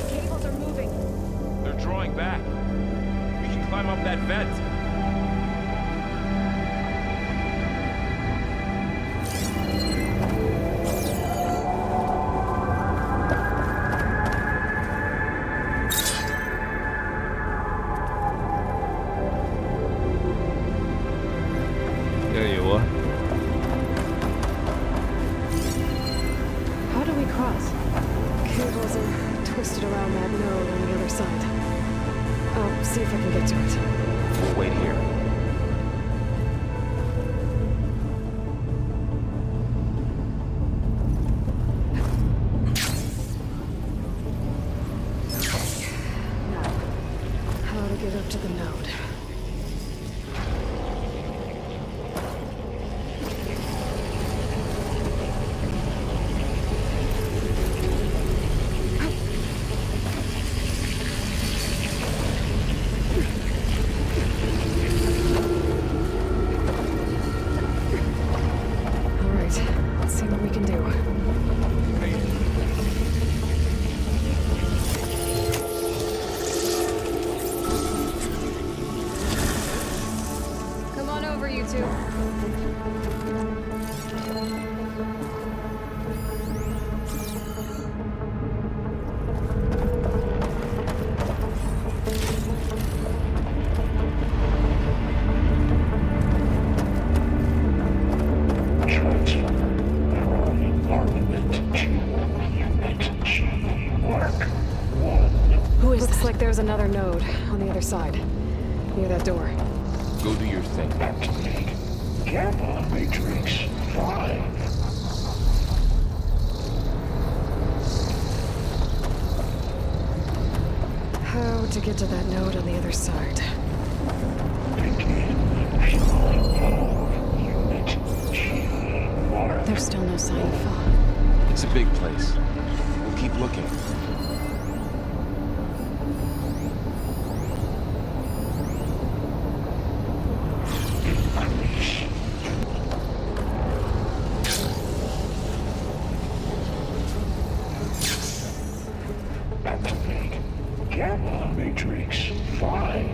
Cables are moving. They're drawing back. We can climb up that vent. There you are. How do we cross? Cables are twisted around that node on the other side. I'll see if I can get to it. We'll wait here. Now, how to get up to the node. All right, let's see what we can do. Come on over, you two. Who is Looks like there's another node on the other side, near that door. Go do your thing. Gamma Matrix 5. How to get to that node on the other side? There's still no sign of fog. It's a big place. We'll keep looking. Activate Gamma Matrix 5.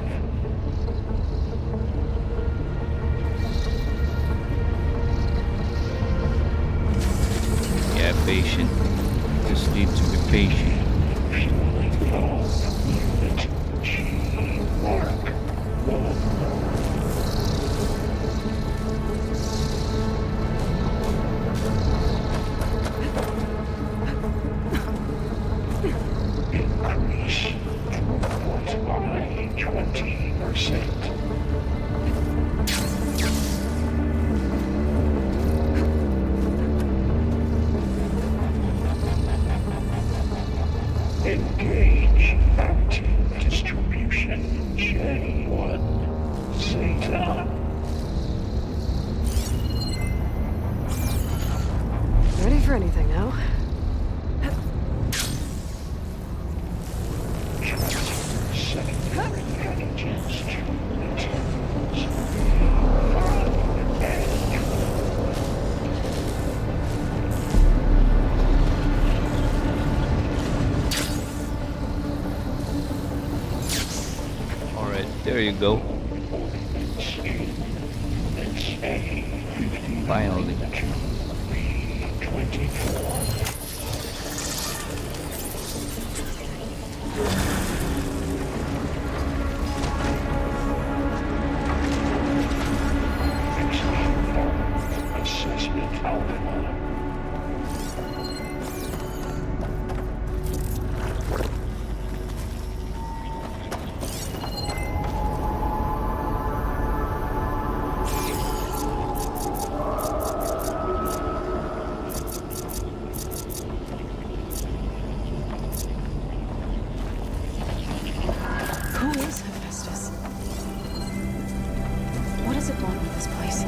Yeah, patient. Just need to be patient. Unit G. Mark 1. Increase throughput by 20%. Engage active distribution J1 Zeta. Ready for anything now? Transfer secondary intelligence to materials. 5 and Alright, there you go. it's A-50 Finally. Assessment outline. Who is Hephaestus? What does it want with this place?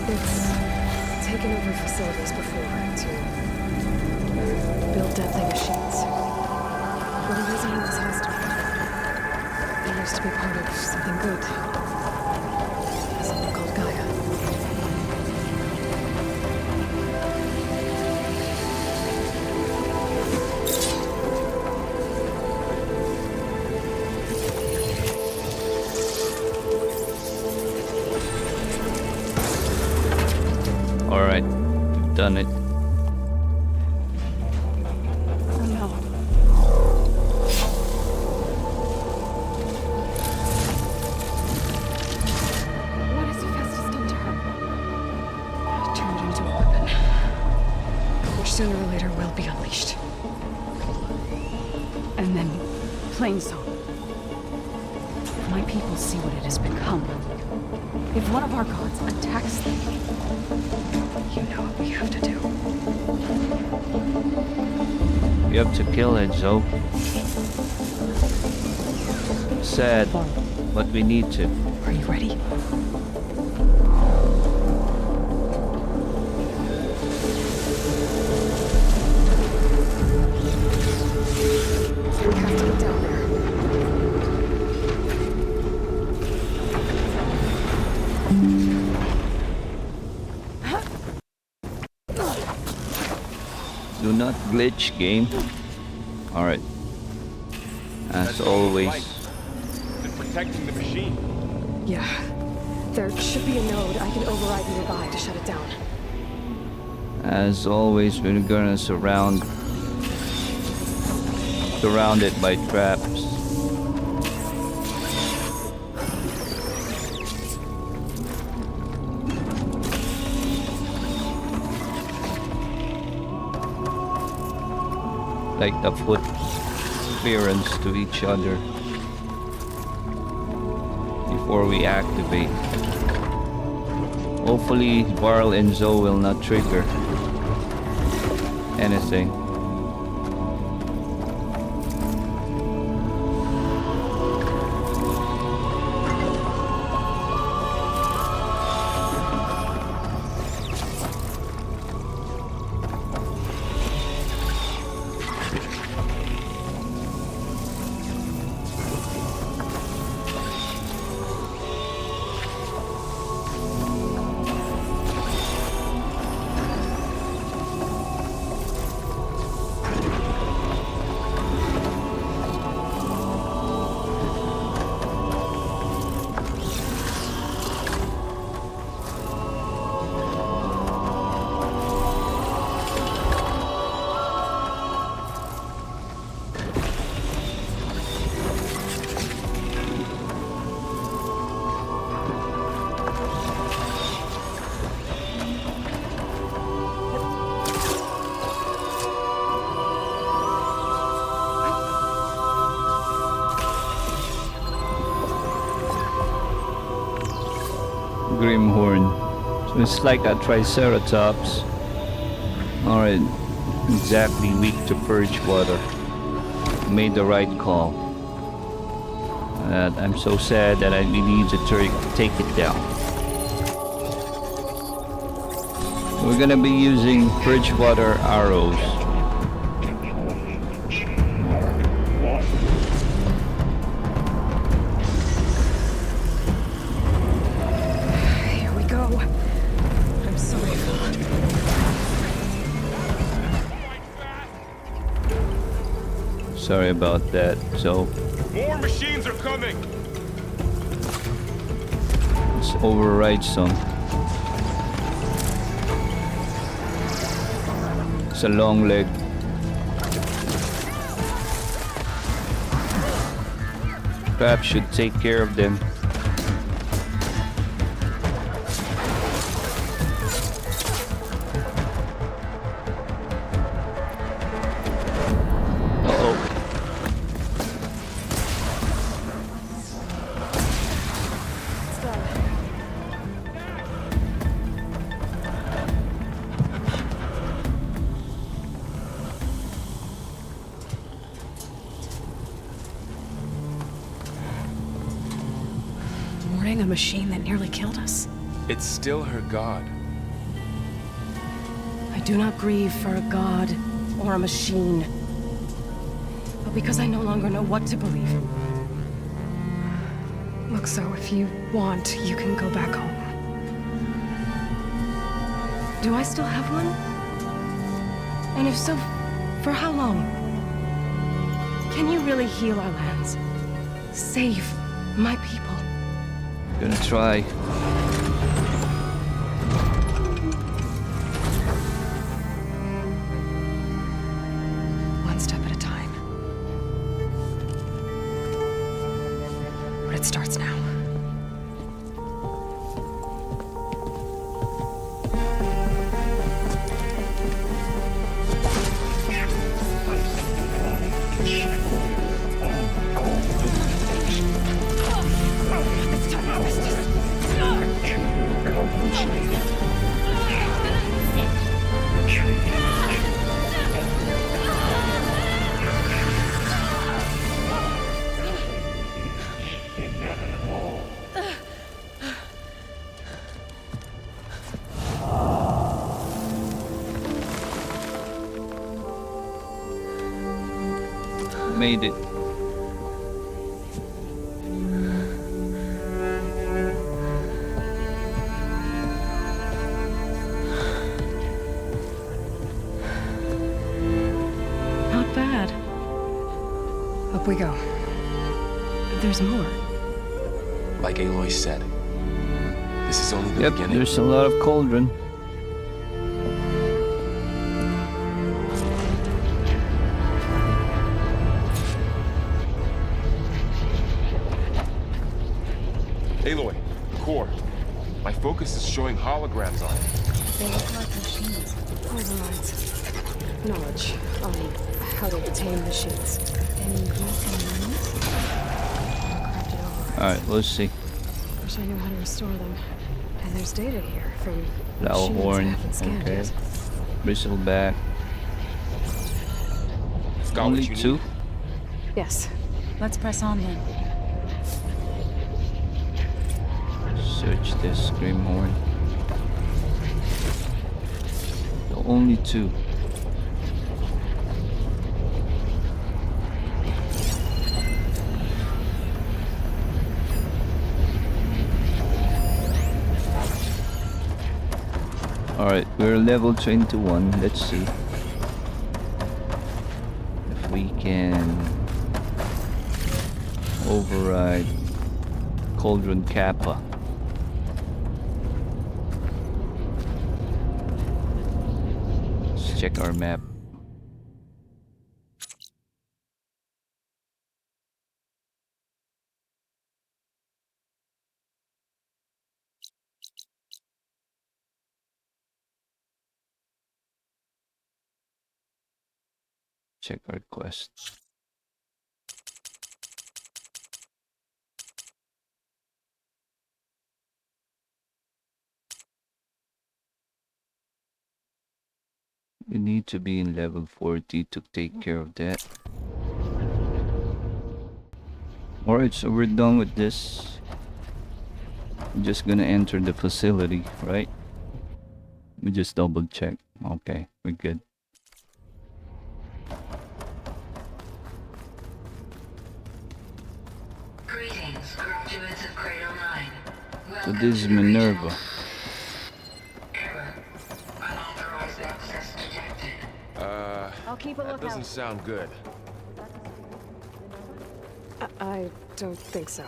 It's taken over facilities before to build deadly machines. What a reason this has to be. It used to be part of something good. Something called Gaia. Alright, we've done it. Oh no. What has Hephaestus done to her? Turned it into a weapon, which sooner or later will be unleashed. And then Plainsong. If my people see what it has become, if one of our gods attacks them, You know what we have to do. We have to kill it, Zoe. Sad, but we need to. Are you ready? We have to get down there. Do not glitch, game. Alright. As always. Been protecting the machine. Yeah. There should be a node I can override nearby to shut it down. As always, we're gonna surround it by traps. Like the foot clearance to each other before we activate. Hopefully Varl and Zoe will not trigger anything. Grimhorn. So it's like a triceratops. Alright, exactly weak to purge water. Made the right call. I'm so sad that we need to take it down. We're gonna be using purge water arrows. Here we go. I'm sorry, Phil. Sorry about that. So More machines are coming. let's override some. It's a long leg. Perhaps should take care of them. A machine that nearly killed us. It's still her god. I do not grieve for a god or a machine, but because I no longer know what to believe. Look, so if you want, you can go back home. Do I still have one? And if so, for how long? Can you really heal our lands? Save my people? Gonna try. One step at a time. But it starts now. Made it. Not bad. Up we go. There's more. Like Aloy said, this is only the beginning. There's a lot of cauldron. Aloy, core. My focus is showing holograms on it. They look like machines. Overrides. Knowledge on how to obtain machines. Any recent names? Corrupted overrides. Alright, let's see. Wish I knew how to restore them. And there's data here from Flower machines I horn. haven't scanned Okay. yet. Bristleback. Got Only what you two? need? Yes. Let's press on then. Search this Grimhorn. Only two. Alright, we're level 21. Let's see if we can override Cauldron Kappa. Let's check our map. Check our quest. We need to be in level 40 to take care of that. Alright, so we're done with this. I'm just gonna enter the facility, right? We just double check. Okay, we're good. Greetings, graduates of Grade 09. So this is Minerva. Error. Unauthorized access detected. I'll keep a That lookout. doesn't sound good. I don't think so.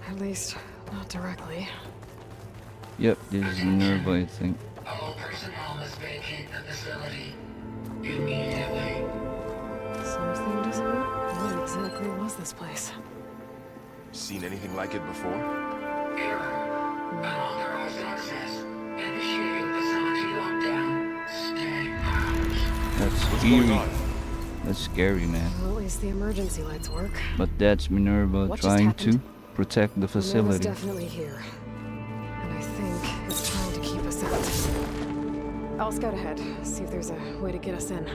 At least, not directly. Yep, this is Minerva, I think. All personnel must vacate the facility immediately. Something doesn't look. What exactly was this place? Seen anything like it before? Error. Unauthorized access. Initiating facility lockdown. Stay out. That's What's going eerie. on? That's scary, man. Well, at least the emergency lights work. But that's Minerva What just trying to happened? protect the Minerva's facility. definitely here. And I think it's trying to keep us out. I'll scout ahead, see if there's a way to get us in.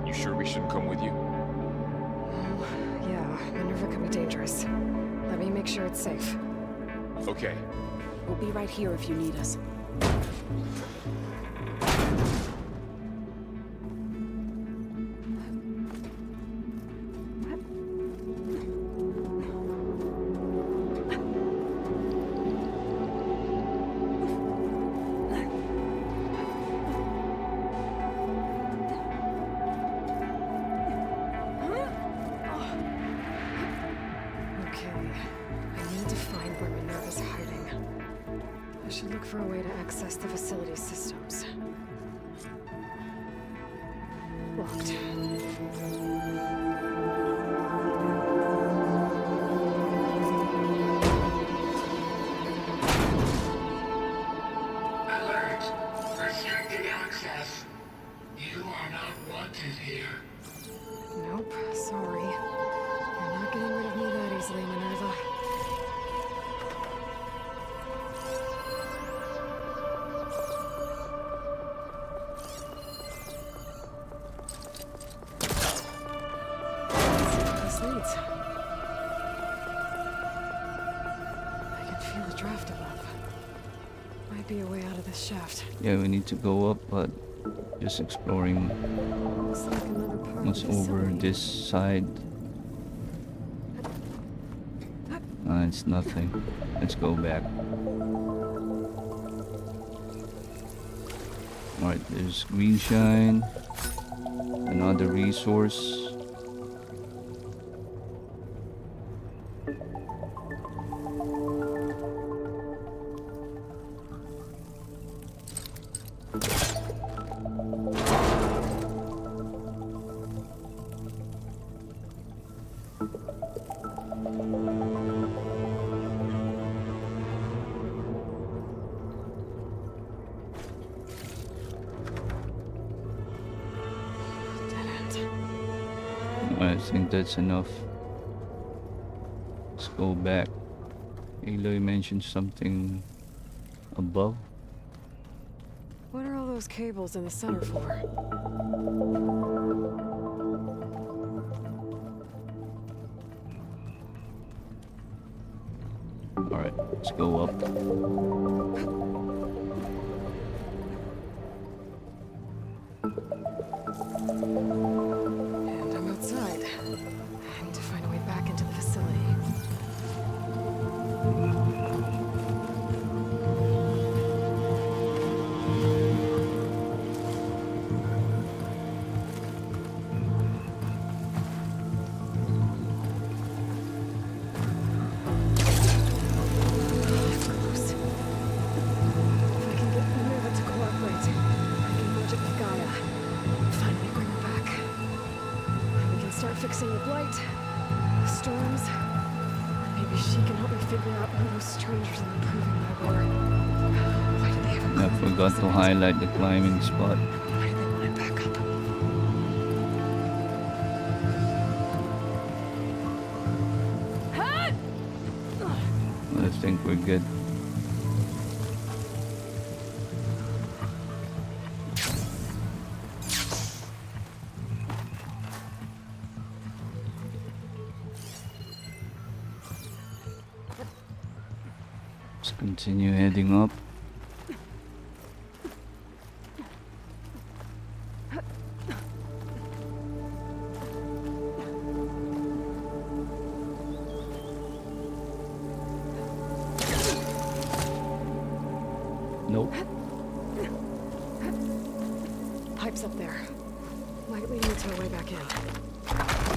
You sure we shouldn't come with you? Well, yeah, Minerva could be dangerous. Let me make sure it's safe. Okay. We'll be right here if you need us. Okay, I need to find where Minerva's hiding. I should look for a way to access the facility systems. Locked. Alert. Restricted access. You are not wanted here. Nope, sorry. You're not getting rid of me that easily, Minerva. Let's see where this leads. I can feel a draft above. Might be a way out of this shaft. Yeah, we need to go up, but just exploring Looks like another part what's of the over facility. this side. It's nothing. Let's go back. Alright, there's green shine. Another resource. Dead end. I think that's enough. Let's go back. Aloy mentioned something above. What are all those cables in the center for? Alright, let's go up. And I'm outside. I need to find a way back into the facility. Close. If I can get Minerva to cooperate, I can merge it with Gaia. Finally bring her back. And we can start fixing the blight, the storms. Maybe she can help me figure out who those strangers and improving my war. Why did they have a I clue forgot to highlight the climbing spot. Why do they want it back up? I think we're good. Let's continue heading up. Nope. Pipe's up there. Might lead me to a way back in.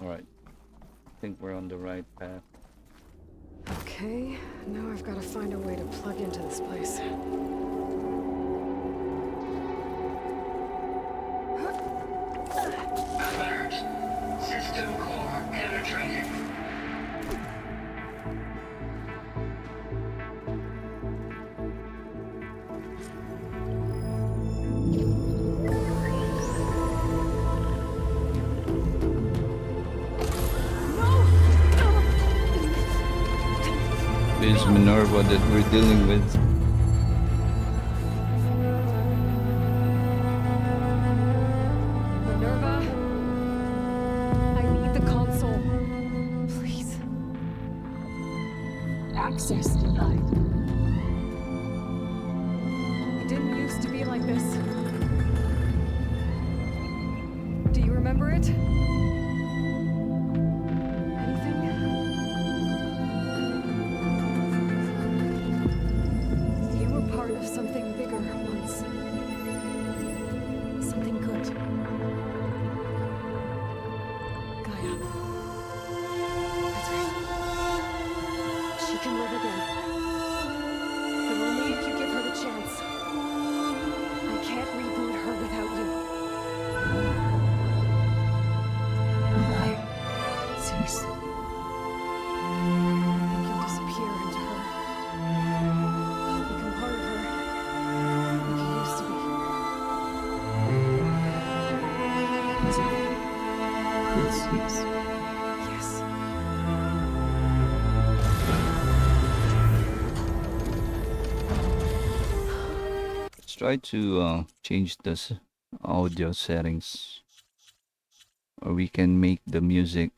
Alright. I think we're on the right path. Okay, now I've got to find a way to plug into this place. Alert. System core penetrated. This is Minerva that we're dealing with. Minerva? I need the console. Please. Access denied. It didn't used to be like this. Do you remember it? Anything? You were part of something bigger once. Something good. Gaia. That's right. She can live again. But only if you give her the chance. I can't reboot her without you. Right. Cease. You can disappear into her. Become part of her. Like you used to be. Cease. Yes. Let's try to change this audio settings, or we can make the music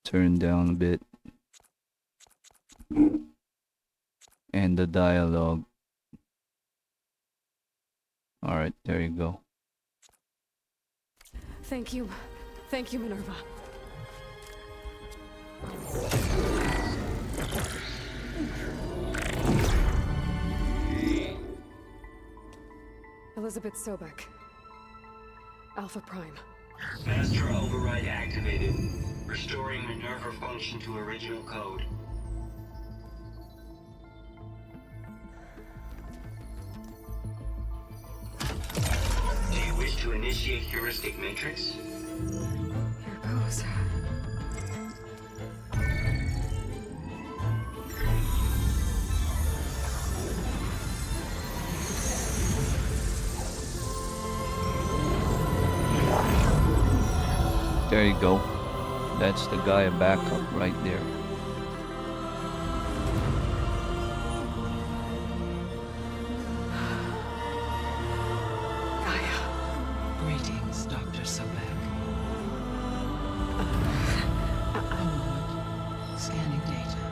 turn down a bit, and the dialogue. All right, there you go. Thank you. Thank you, Minerva. Elizabeth Sobek. Alpha Prime. Master override activated. Restoring Minerva function to original code. Do you wish to initiate heuristic matrix? Here goes. There you go. That's the Gaia backup right there. Gaia. Greetings, Dr. Sobek. A moment. Scanning data.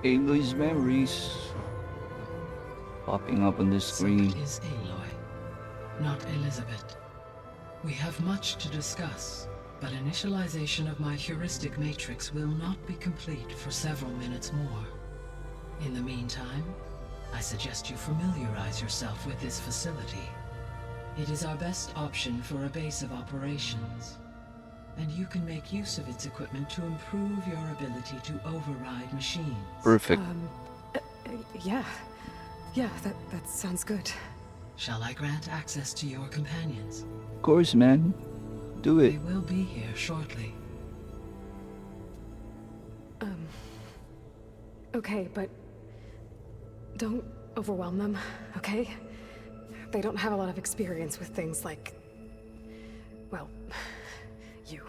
Aloy's memories popping up on the screen. So it is Aloy, not Elizabeth. We have much to discuss, but initialization of my heuristic matrix will not be complete for several minutes more. In the meantime, I suggest you familiarize yourself with this facility. It is our best option for a base of operations, and you can make use of its equipment to improve your ability to override machines. Perfect. Yeah. Yeah, that sounds good. Shall I grant access to your companions? Of course, man. Do it. They will be here shortly. Okay, but don't overwhelm them, okay? They don't have a lot of experience with things like, well, you.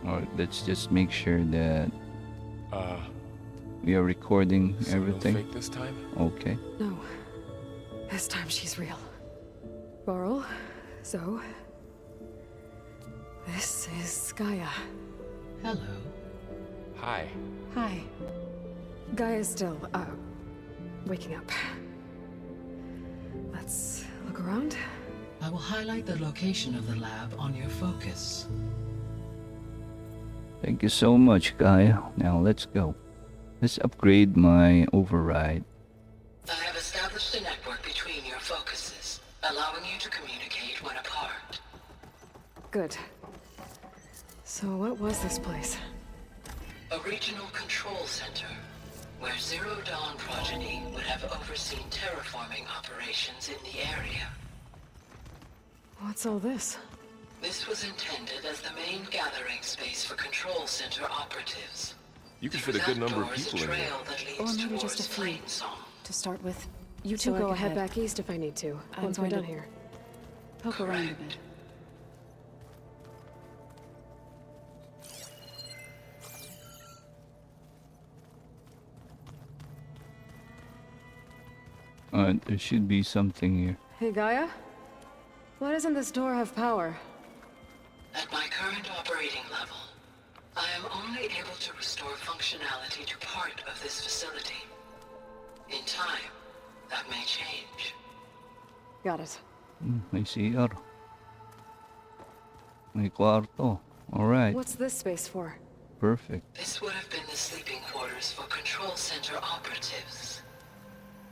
Alright, let's just make sure that we are recording everything. No fake this time? Okay. No. This time she's real. Varl, Zoe. This is Gaia. Hello. Hi. Hi. Gaia's still, waking up. Let's look around. I will highlight the location of the lab on your focus. Thank you so much, Gaia. Now let's go. Let's upgrade my override. I have established a network between your focuses, allowing you to communicate when apart. Good. So what was this place? A regional control center, where Zero Dawn progeny would have overseen terraforming operations in the area. What's all this? This was intended as the main gathering space for control center operatives. You can fit a good number of There's a people in here. trail that Or leads maybe just a towards few. Plainsong. To start with. You So two I go could ahead head- back east if I need to, I'm once we're going done to- here. Poke around a bit. There should be something here. Hey, Gaia? Why doesn't this door have power? At my current operating level, I am only able to restore functionality to part of this facility. In time, that may change. Got it. May CR. May kwarto. Alright, What's this space for? perfect. This would have been the sleeping quarters for control center operatives.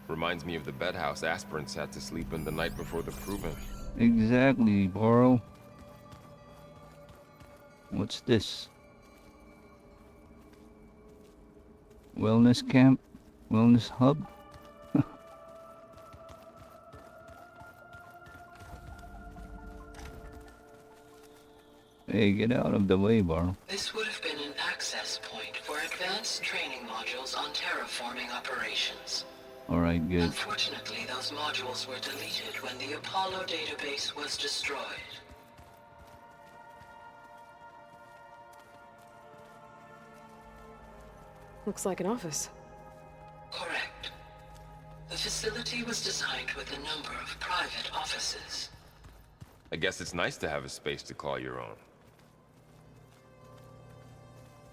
Reminds me of the bedhouse aspirants had to sleep in the night before the proving. Exactly, Boro. What's this? Wellness camp? Wellness hub? Hey, get out of the way, Boro. This would have been an access point for advanced training modules on terraforming operations. Alright, good. Unfortunately, those modules were deleted when the Apollo database was destroyed. Looks like an office. Correct. The facility was designed with a number of private offices. I guess it's nice to have a space to call your own.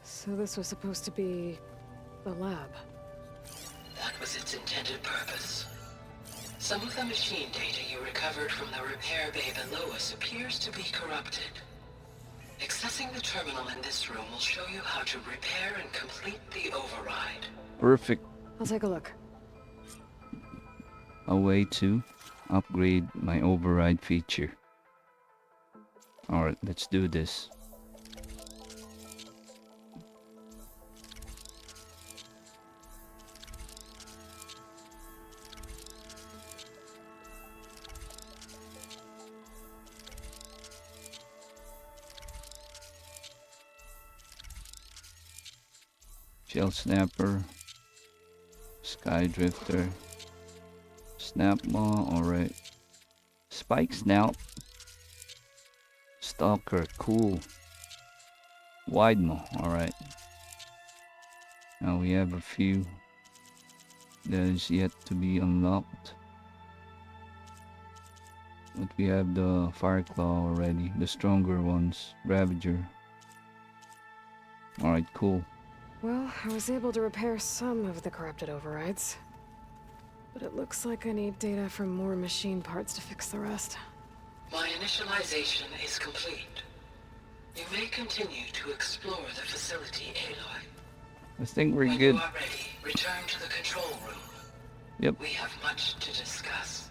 So this was supposed to be a lab. That was its intended purpose. Some of the machine data you recovered from the repair bay below us appears to be corrupted. Accessing the terminal in this room will show you how to repair and complete the override. Perfect. I'll take a look. A way to upgrade my override feature. Alright, let's do this. Shell Snapper, Sky Drifter, Snap Maw, alright. Spike Snout, Stalker, cool. Wide Maw, alright. Now we have a few that is yet to be unlocked. But we have the Fire Claw already, the stronger ones, Ravager. Alright, cool. Well, I was able to repair some of the corrupted overrides. But it looks like I need data from more machine parts to fix the rest. My initialization is complete. You may continue to explore the facility, Aloy. I think we're When good. you are ready, return to the control room. Yep. We have much to discuss.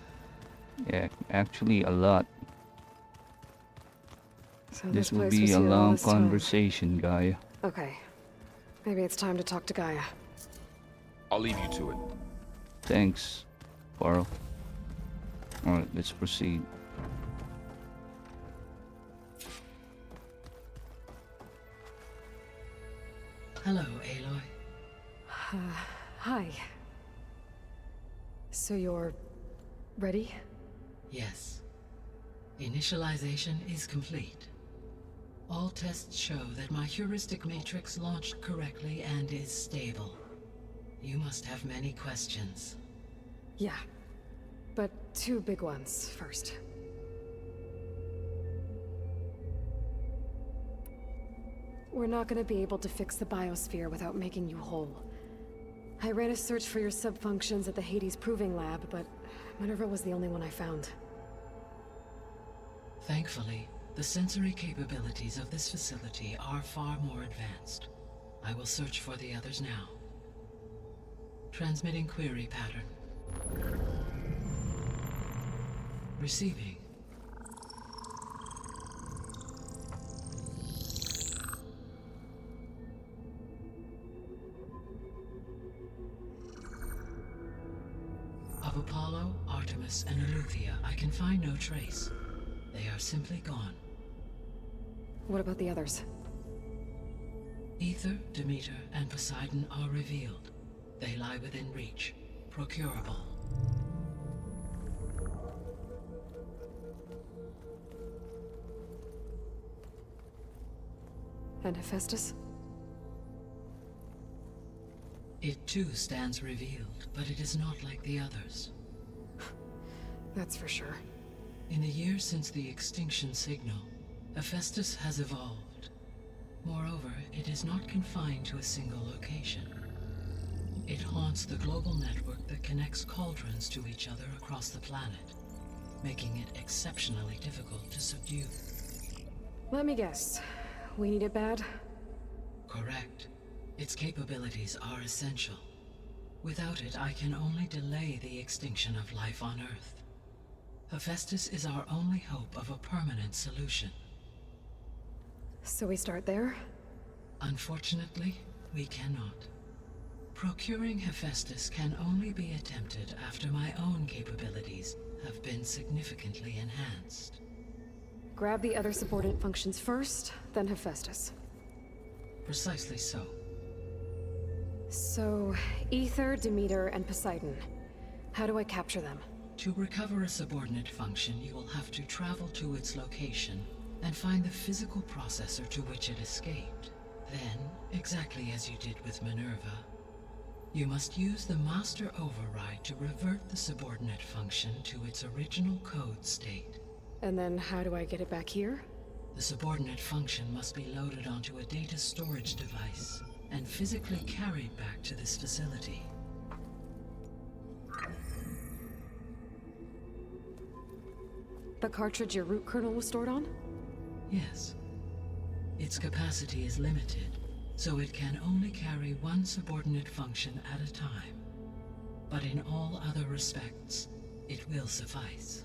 Yeah, actually a lot. So This will place be was a here all long this time. conversation, Gaia. Okay. Maybe it's time to talk to Gaia. I'll leave you to it. Thanks, Baro. Alright, let's proceed. Hello, Aloy. Hi. So you're ready? Yes. Initialization is complete. All tests show that my heuristic matrix launched correctly and is stable. You must have many questions. Yeah. But two big ones first. We're not gonna be able to fix the biosphere without making you whole. I ran a search for your subfunctions at the Hades Proving Lab, but Minerva was the only one I found. Thankfully, The sensory capabilities of this facility are far more advanced. I will search for the others now. Transmitting query pattern. Receiving. Of Apollo, Artemis, and Eleuthia, I can find no trace. They are simply gone. What about the others? Ether, Demeter, and Poseidon are revealed. They lie within reach, procurable. And Hephaestus? It too stands revealed, but it is not like the others. That's for sure. In the years since the extinction signal, Hephaestus has evolved. Moreover, it is not confined to a single location. It haunts the global network that connects cauldrons to each other across the planet, making it exceptionally difficult to subdue. Let me guess. We need it bad? Correct. Its capabilities are essential. Without it, I can only delay the extinction of life on Earth. Hephaestus is our only hope of a permanent solution. So we start there? Unfortunately, we cannot. Procuring Hephaestus can only be attempted after my own capabilities have been significantly enhanced. Grab the other subordinate functions first, then Hephaestus. Precisely so. So, Ether, Demeter, and Poseidon. How do I capture them? To recover a subordinate function, you will have to travel to its location and find the physical processor to which it escaped. Then, exactly as you did with Minerva, you must use the master override to revert the subordinate function to its original code state. And then how do I get it back here? The subordinate function must be loaded onto a data storage device and physically carried back to this facility. The cartridge your root kernel was stored on? Yes. Its capacity is limited, so it can only carry one subordinate function at a time. But in all other respects, it will suffice.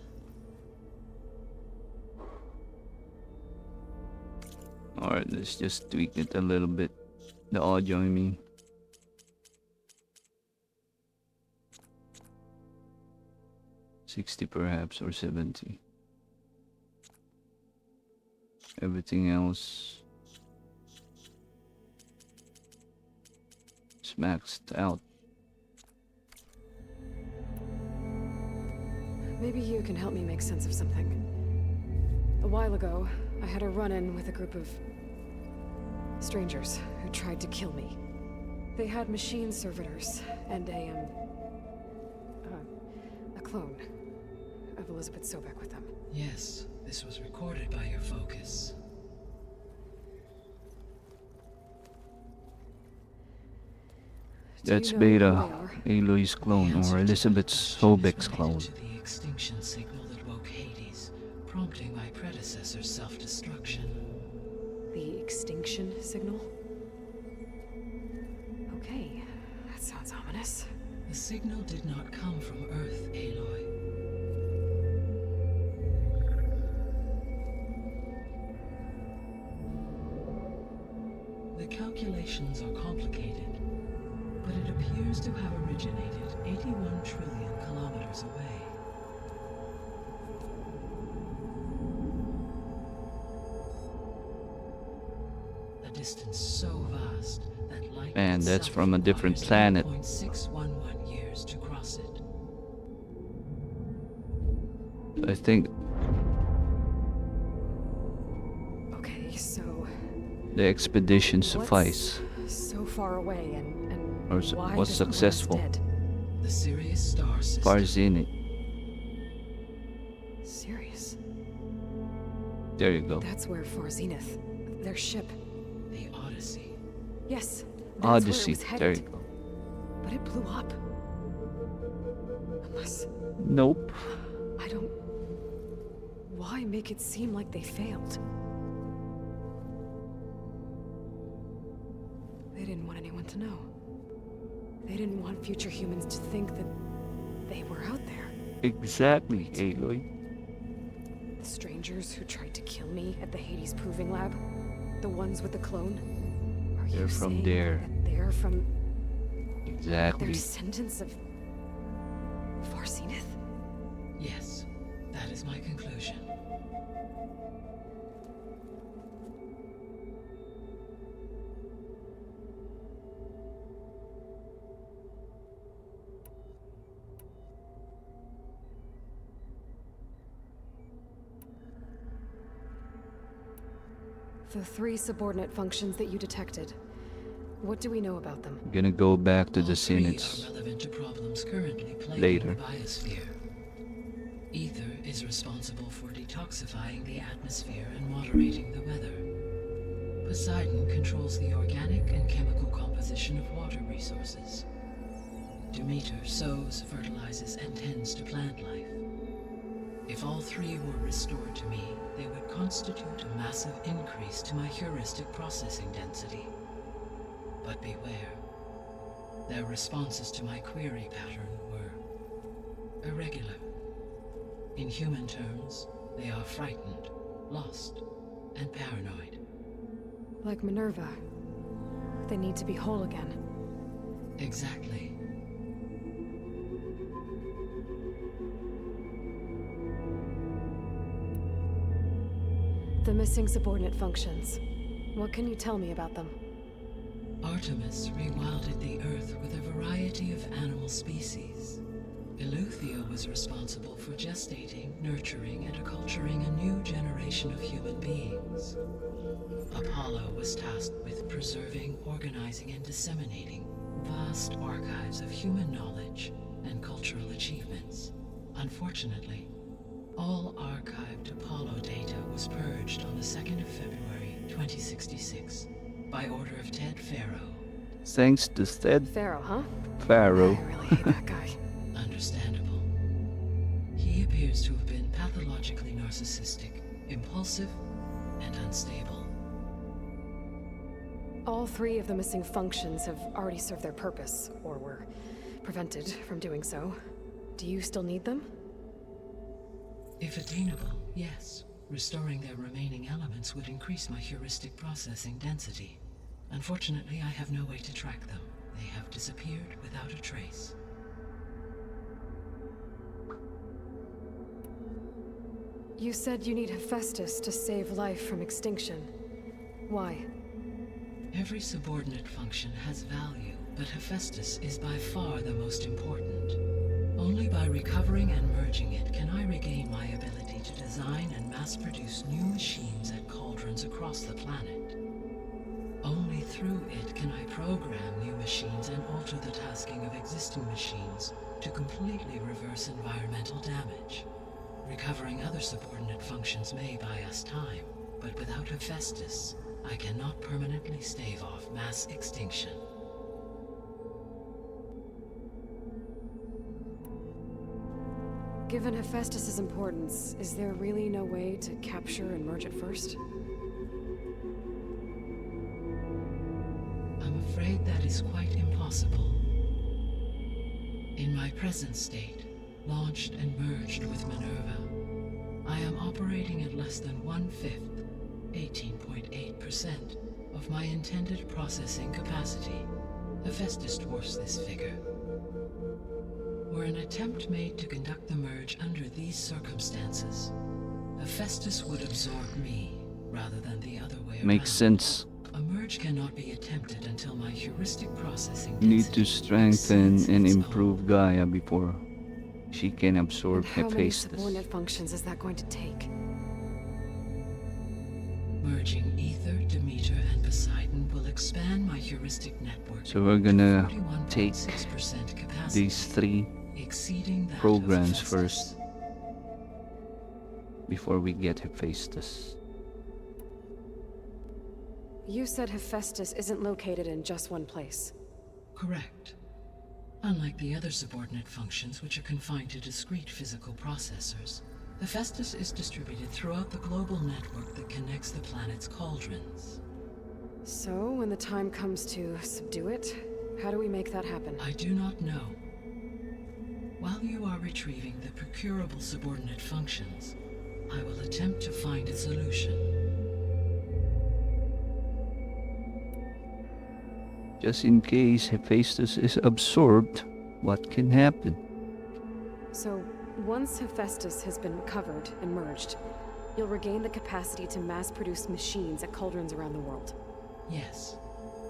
Alright, let's just tweak it a little bit. The audio, I mean. $60 perhaps, or 70. Everything else is maxed out. Maybe you can help me make sense of something. A while ago, I had a run-in with a group of strangers who tried to kill me. They had machine servitors and a clone of Elizabeth Sobek with them. Yes, this was recorded by your focus. That's Beta, Aloy's clone, or Elizabeth Sobek's clone. To the extinction signal that woke Hades, prompting my predecessor's self-destruction. The extinction signal? Okay, that sounds ominous. The signal did not come from Earth, Aloy. The calculations are complicated, but it appears to have originated 81 trillion kilometers away. A distance so vast that light Man, that's itself from a different requires planet. 1.611 years to cross it. I think Okay, so the expedition suffice, what's so far away and or why was doesn't one of us successful. dead? The Sirius star system. Fars in it. Serious? There you go. That's where Far Zenith, their ship. The Odyssey. Yes, that's Odyssey. where it was There you headed. go. But it blew up. Unless Nope. I don't. Why make it seem like they failed? They didn't want anyone to know. They didn't want future humans to think that they were out there. Exactly, Aloy. The strangers who tried to kill me at the Hades Proving Lab? The ones with the clone? Are They're you from saying there. that they're from... They're Exactly. descendants of... Farseneth? Yes, that is my conclusion. The 3 subordinate functions that you detected. What do we know about them? I'm gonna go back to the All three synods are relevant to problems currently plaguing later. the biosphere. Ether is responsible for detoxifying the atmosphere and moderating the weather. Poseidon controls the organic and chemical composition of water resources. Demeter sows, fertilizes, and tends to plant life. If all 3 were restored to me, they would constitute a massive increase to my heuristic processing density. But beware. Their responses to my query pattern were irregular. In human terms, they are frightened, lost, and paranoid. Like Minerva. They need to be whole again. Exactly. The missing subordinate functions. What can you tell me about them? Artemis rewilded the Earth with a variety of animal species. Eleuthia was responsible for gestating, nurturing, and acculturating a new generation of human beings. Apollo was tasked with preserving, organizing, and disseminating vast archives of human knowledge and cultural achievements. Unfortunately, all archived Apollo data was purged on the 2nd of February, 2066, by order of Ted Faro. Thanks to Ted Pharaoh, huh? Pharaoh. I really hate that guy. Understandable. He appears to have been pathologically narcissistic, impulsive, and unstable. All 3 of the missing functions have already served their purpose, or were prevented from doing so. Do you still need them? If attainable, yes. Restoring their remaining elements would increase my heuristic processing density. Unfortunately, I have no way to track them. They have disappeared without a trace. You said you need Hephaestus to save life from extinction. Why? Every subordinate function has value, but Hephaestus is by far the most important. Only by recovering and merging it can I regain my ability to design and mass-produce new machines at cauldrons across the planet. Only through it can I program new machines and alter the tasking of existing machines to completely reverse environmental damage. Recovering other subordinate functions may buy us time, but without Hephaestus, I cannot permanently stave off mass extinction. Given Hephaestus' importance, is there really no way to capture and merge it first? I'm afraid that is quite impossible. In my present state, launched and merged with Minerva, I am operating at less than 1/5, 18.8%, of my intended processing capacity. Hephaestus dwarfs this figure. Were an attempt made to conduct the merge under these circumstances, Hephaestus would absorb me, rather than the other way around. Makes sense. A merge cannot be attempted until my heuristic processing Need to density strengthen exceeds and its improve Gaia before she can absorb How many Hephaestus. subordinate functions is that going to take? Merging Ether, Demeter, and Poseidon will expand my heuristic network. So we're gonna to take 41.6% capacity, these 3 exceeding that of programs Hephaestus. first before we get Hephaestus. You said Hephaestus isn't located in just one place. Correct. Unlike the other subordinate functions, which are confined to discrete physical processors, Hephaestus is distributed throughout the global network that connects the planet's cauldrons. So, when the time comes to subdue it, how do we make that happen? I do not know. While you are retrieving the procurable subordinate functions, I will attempt to find a solution. Just in case Hephaestus is absorbed, what can happen? So, once Hephaestus has been covered and merged, you'll regain the capacity to mass-produce machines at cauldrons around the world. Yes,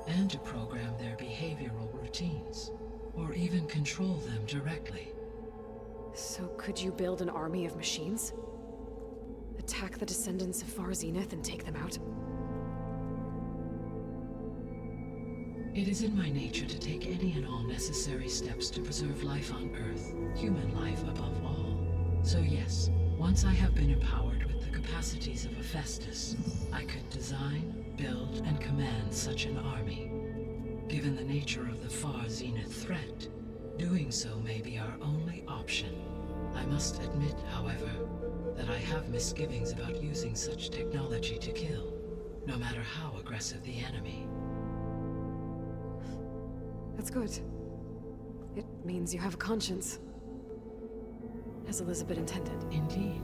and to program their behavioral routines, or even control them directly. So could you build an army of machines? Attack the descendants of Far Zenith and take them out? It is in my nature to take any and all necessary steps to preserve life on Earth, human life above all. So yes, once I have been empowered with the capacities of Hephaestus, I could design, build, and command such an army. Given the nature of the Far Zenith threat, doing so may be our only option. I must admit, however, that I have misgivings about using such technology to kill, no matter how aggressive the enemy. That's good. It means you have a conscience. As Elizabeth intended. Indeed.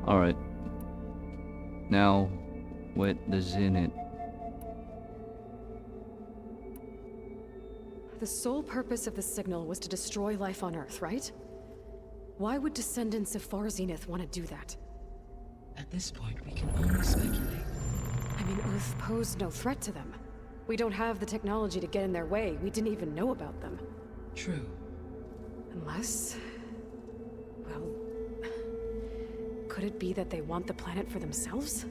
Alright. Now, what does in it? The sole purpose of the signal was to destroy life on Earth, right? Why would descendants of Far Zenith want to do that? At this point, we can only speculate. I mean, Earth posed no threat to them. We don't have the technology to get in their way. We didn't even know about them. True. Unless... well... could it be that they want the planet for themselves?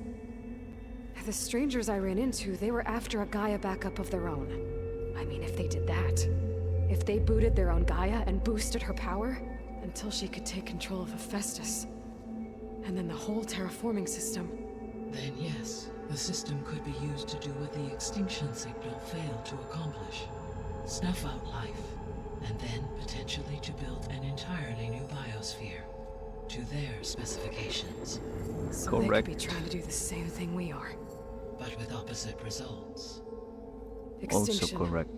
The strangers I ran into, they were after a Gaia backup of their own. I mean, if they did that... if they booted their own Gaia and boosted her power... until she could take control of Hephaestus. And then the whole terraforming system. Then yes, the system could be used to do what the extinction signal failed to accomplish. Snuff out life, and then potentially to build an entirely new biosphere. To their specifications. So Correct. They could be trying to do the same thing we are. But with opposite results. Extinction. Also correct.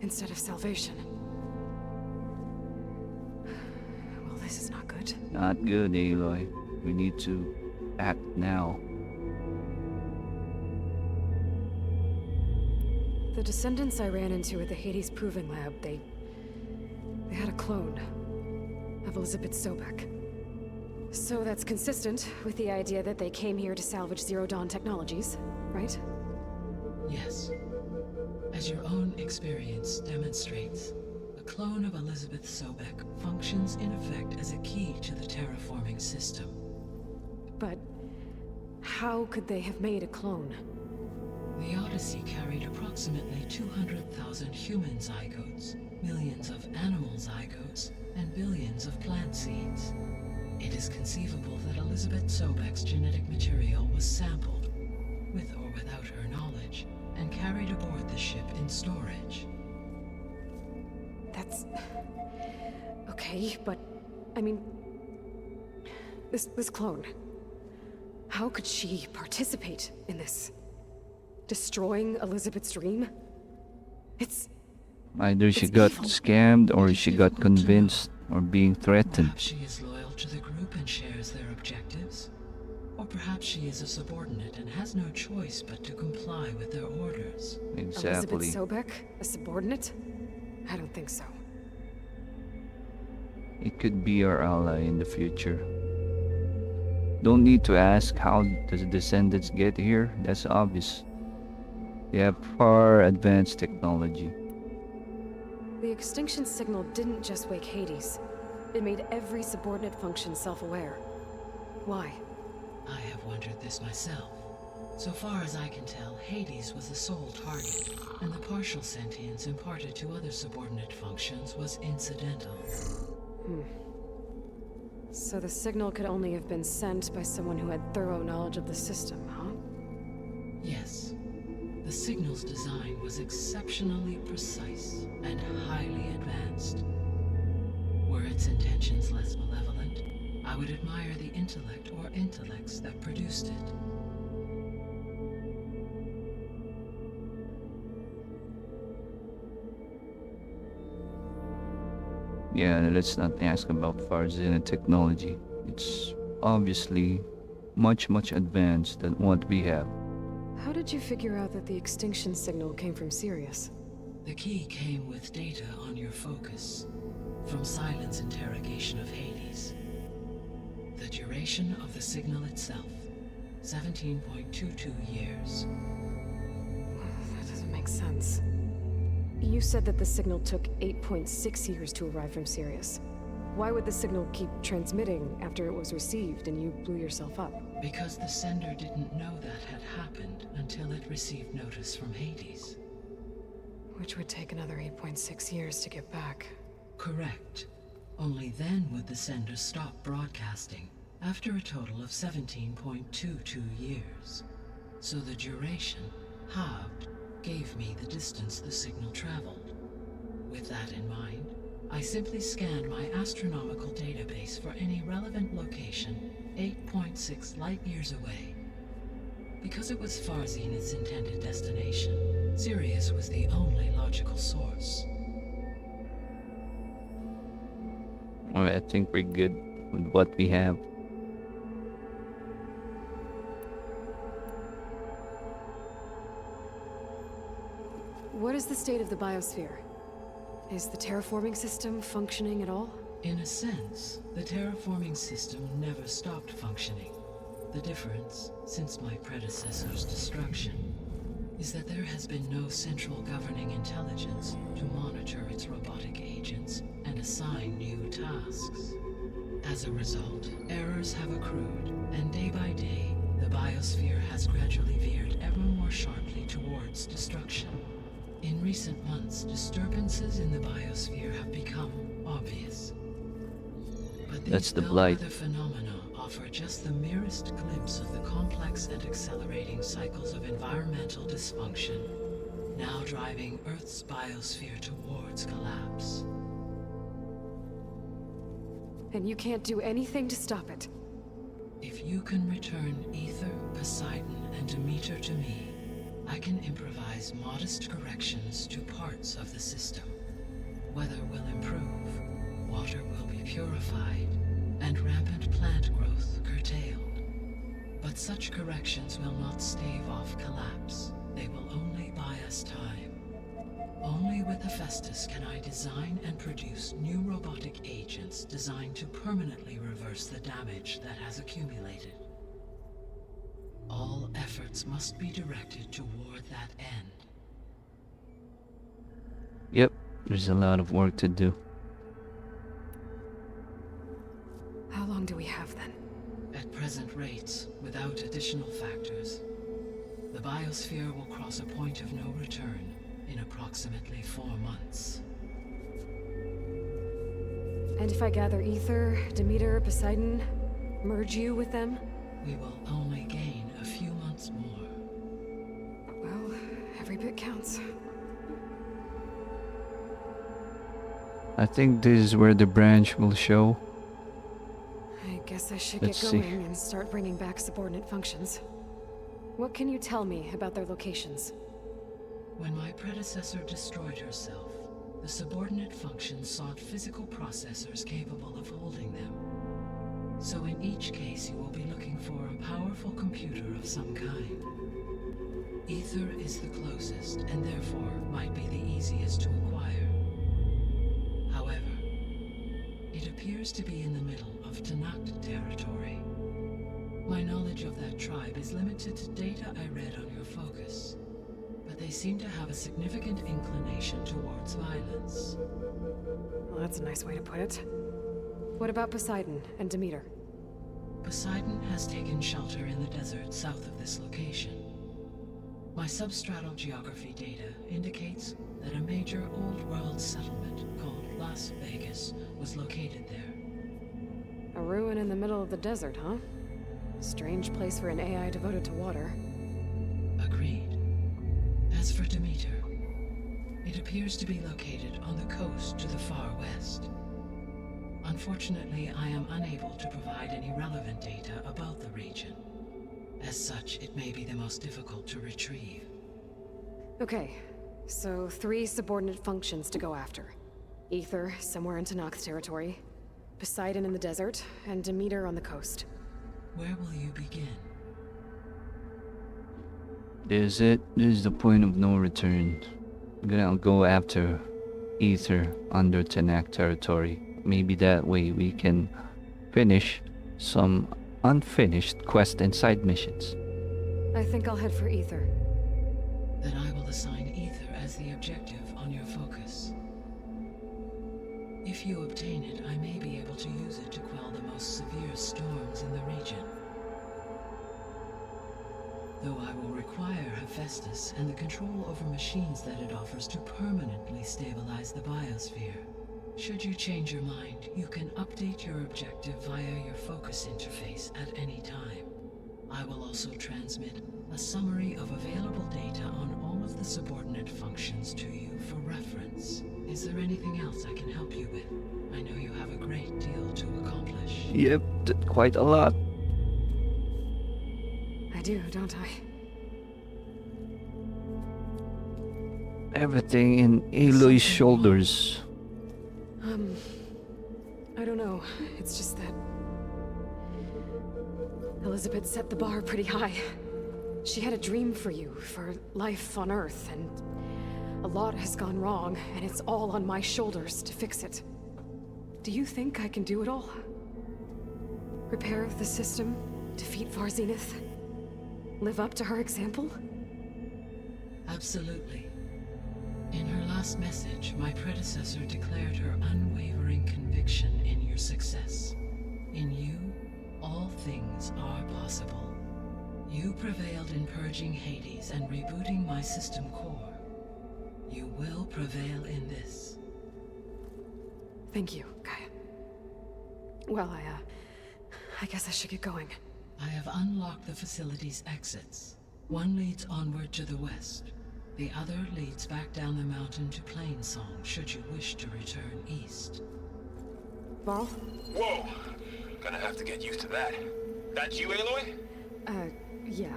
Instead of salvation. Well, this is not good. Not good, Aloy. We need to act now. The descendants I ran into at the Hades Proving Lab, they had a clone of Elizabeth Sobek. So that's consistent with the idea that they came here to salvage Zero Dawn technologies, right? Yes. As your own experience demonstrates, a clone of Elizabeth Sobek functions in effect as a key to the terraforming system. But how could they have made a clone? The Odyssey carried approximately 200,000 human zygotes, millions of animal zygotes, and billions of plant seeds. It is conceivable that Elizabeth Sobek's genetic material was sampled, with or without her knowledge, and carried aboard the ship in storage. That's... okay, but... I mean... This clone... how could she participate in this? Destroying Elizabeth's dream? It's... Either she got scammed or she got convinced or being threatened. Perhaps she is loyal to the group and shares their objectives. Or perhaps she is a subordinate and has no choice but to comply with their orders. Exactly. Elizabeth Sobek? A subordinate? I don't think so. It could be our ally in the future. Don't need to ask how the descendants get here. That's obvious. They have far advanced technology. The extinction signal didn't just wake Hades. It made every subordinate function self-aware. Why? I have wondered this myself. So far as I can tell, Hades was the sole target, and the partial sentience imparted to other subordinate functions was incidental. So the signal could only have been sent by someone who had thorough knowledge of the system, huh? Yes. The signal's design was exceptionally precise and highly advanced. Were its intentions less malevolent, I would admire the intellect or intellects that produced it. Yeah, let's not ask about Farzana technology. It's obviously much advanced than what we have. How did you figure out that the extinction signal came from Sirius? The key came with data on your focus, from Silent's interrogation of Hades. The duration of the signal itself, 17.22 years. That doesn't make sense. You said that the signal took 8.6 years to arrive from Sirius. Why would the signal keep transmitting after it was received and you blew yourself up? Because the sender didn't know that had happened until it received notice from Hades. Which would take another 8.6 years to get back. Correct. Only then would the sender stop broadcasting, after a total of 17.22 years. So the duration, halved, gave me the distance the signal traveled. With that in mind, I simply scanned my astronomical database for any relevant location 8.6 light-years away. Because it was Farzine's intended destination, Sirius was the only logical source. Alright, I think we're good with what we have. What is the state of the biosphere? Is the terraforming system functioning at all? In a sense, the terraforming system never stopped functioning. The difference, since my predecessor's destruction, is that there has been no central governing intelligence to monitor its robotic agents and assign new tasks. As a result, errors have accrued, and day by day, the biosphere has gradually veered ever more sharply towards destruction. In recent months, disturbances in the biosphere have become obvious. But That's these the blight. bellwether phenomena offer just the merest glimpse of the complex and accelerating cycles of environmental dysfunction, now driving Earth's biosphere towards collapse. And you can't do anything to stop it? If you can return Ether, Poseidon, and Demeter to me, I can improvise modest corrections to parts of the system. Weather will improve, water will be purified, and rampant plant growth curtailed. But such corrections will not stave off collapse. They will only buy us time. Only with Hephaestus can I design and produce new robotic agents designed to permanently reverse the damage that has accumulated. All efforts must be directed toward that end. Yep, there's a lot of work to do. How long do we have then? At present rates, without additional factors, the biosphere will cross a point of no return in approximately 4 months. And if I gather Ether, Demeter, Poseidon, merge you with them? We will only gain a few months more. Well, every bit counts. I think this is where the branch will show. I guess I should Let's get see. going and start bringing back subordinate functions. What can you tell me about their locations? When my predecessor destroyed herself, the subordinate functions sought physical processors capable of holding them. So in each case you will be looking for a powerful computer of some kind. Ether is the closest, and therefore might be the easiest to acquire. However, it appears to be in the middle of Tenakth territory. My knowledge of that tribe is limited to data I read on your focus, but they seem to have a significant inclination towards violence. Well, that's a nice way to put it. What about Poseidon and Demeter? Poseidon has taken shelter in the desert south of this location. My substratal geography data indicates that a major old-world settlement called Las Vegas was located there. A ruin in the middle of the desert, huh? Strange place for an AI devoted to water. Agreed. As for Demeter, it appears to be located on the coast to the far west. Unfortunately, I am unable to provide any relevant data about the region. As such, it may be the most difficult to retrieve. Okay, so 3 subordinate functions to go after. Ether, somewhere in Tenakth territory. Poseidon in the desert, and Demeter on the coast. Where will you begin? This is it. This is the point of no return. I'm gonna go after Ether under Tenakth territory. Maybe that way we can finish some unfinished quest and side missions. I think I'll head for Ether. Then I will assign Ether as the objective on your focus. If you obtain it, I may be able to use it to quell the most severe storms in the region. Though I will require Hephaestus and the control over machines that it offers to permanently stabilize the biosphere. Should you change your mind, you can update your objective via your focus interface at any time. I will also transmit a summary of available data on all of the subordinate functions to you for reference. Is there anything else I can help you with? I know you have a great deal to accomplish. Yep, quite a lot. I do, don't I? Everything in Aloy's shoulders. I don't know. It's just that Elizabeth set the bar pretty high. She had a dream for you, for life on Earth, and a lot has gone wrong, and it's all on my shoulders to fix it. Do you think I can do it all? Repair the system, defeat Varzenith, live up to her example? Absolutely. In her last message, my predecessor declared her unwavering conviction in your success. In you, all things are possible. You prevailed in purging Hades and rebooting my system core. You will prevail in this. Thank you, Gaia. Well, I guess I should get going. I have unlocked the facility's exits. One leads onward to the west. The other leads back down the mountain to Plainsong, should you wish to return east. Varl? Whoa! Gonna have to get used to that. That's you, Aloy? Yeah.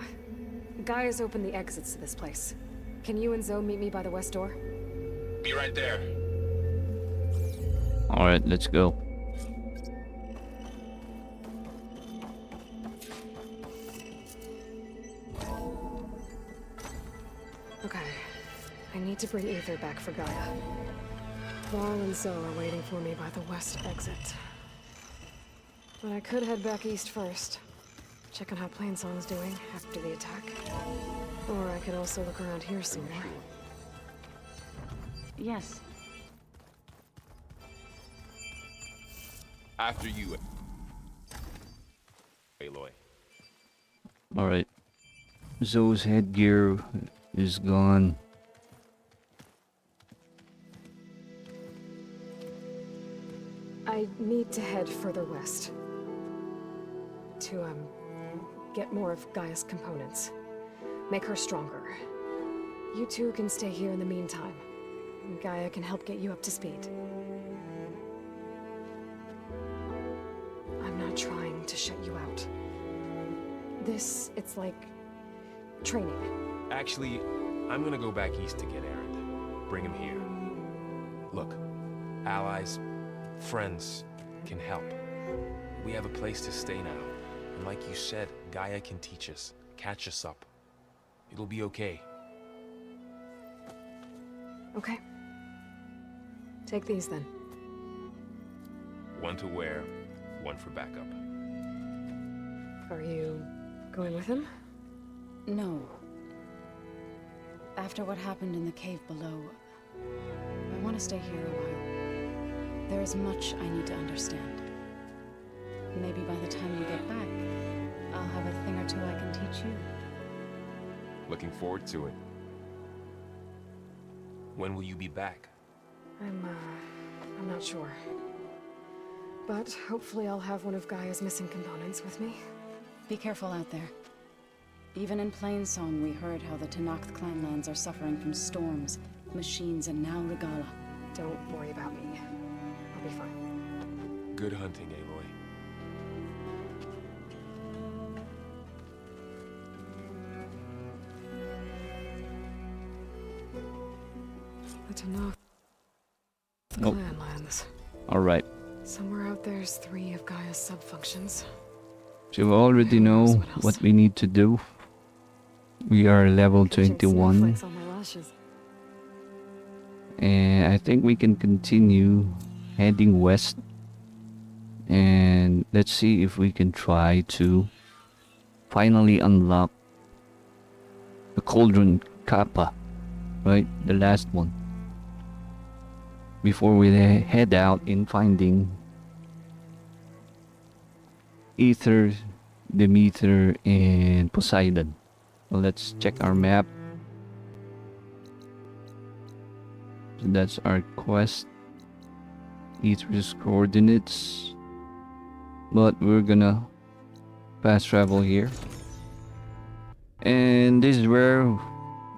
Gaia's opened the exits to this place. Can you and Zoe meet me by the west door? Be right there. Alright, let's go. Okay. I need to bring Ether back for Gaia. Varl and Zoe are waiting for me by the west exit. But I could head back east first. Check on how Plainsong's doing after the attack. Or I could also look around here some more. Yes. After you, Aloy. Alright. Zoe's headgear is gone. I need to head further west. To, get more of Gaia's components. Make her stronger. You two can stay here in the meantime. Gaia can help get you up to speed. I'm not trying to shut you out. It's like training. Actually, I'm gonna go back east to get Erend. Bring him here. Look, allies, friends can help. We have a place to stay now. And like you said, Gaia can teach us, catch us up. It'll be okay. Okay. Take these then. One to wear, one for backup. Are you going with him? No. After what happened in the cave below, I want to stay here a while. There is much I need to understand. Maybe by the time you get back, I'll have a thing or two I can teach you. Looking forward to it. When will you be back? I'm not sure. But hopefully I'll have one of Gaia's missing components with me. Be careful out there. Even in Plainsong, we heard how the Tenakth clanlands are suffering from storms, machines, and now Regala. Don't worry about me. I'll be fine. Good hunting, Aloy. The Tenakth Nope. clanlands. Alright. Somewhere out there's 3 of Gaia's subfunctions. So you already know what we need to do. We are level Catching 21. snowflakes on my lashes. And I think we can continue heading west. And let's see if we can try to finally unlock the Cauldron Kappa. Right? The last one. Before we head out in finding Ether, Demeter, and Poseidon. So let's check our map. So that's our quest. Ether's coordinates. But we're gonna fast travel here. And this is where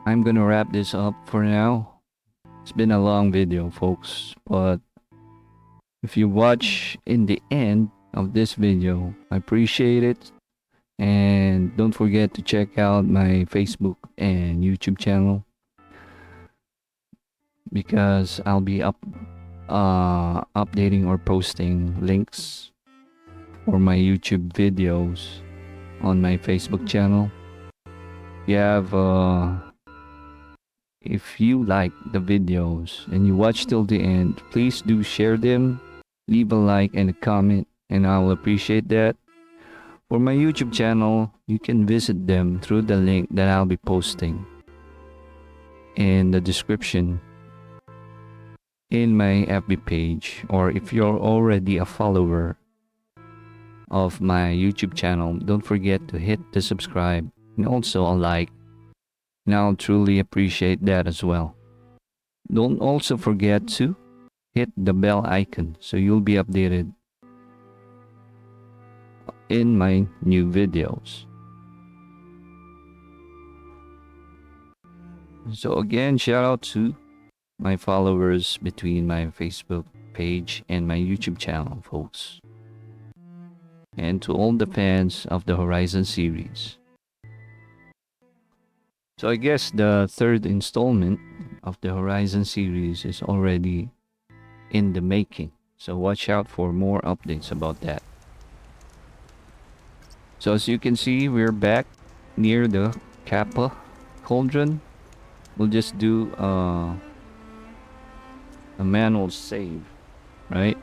I'm gonna wrap this up for now. It's been a long video, folks, but if you watch in the end of this video, I appreciate it. And don't forget to check out my Facebook and YouTube channel, because I'll be updating or posting links for my YouTube videos on my Facebook channel. If you like the videos and you watch till the end, please do share them, leave a like and a comment, and I will appreciate that. For my YouTube channel, you can visit them through the link that I'll be posting in the description in my FB page, or if you're already a follower of my YouTube channel, don't forget to hit the subscribe and also a like. And I'll truly appreciate that as well. Don't also forget to hit the bell icon so you'll be updated in my new videos. So again, shout out to my followers between my Facebook page and my YouTube channel, folks. And to all the fans of the Horizon series. So I guess the 3rd installment of the Horizon series is already in the making. So watch out for more updates about that. So as you can see, we're back near the Kappa Cauldron. We'll just do a manual save, right?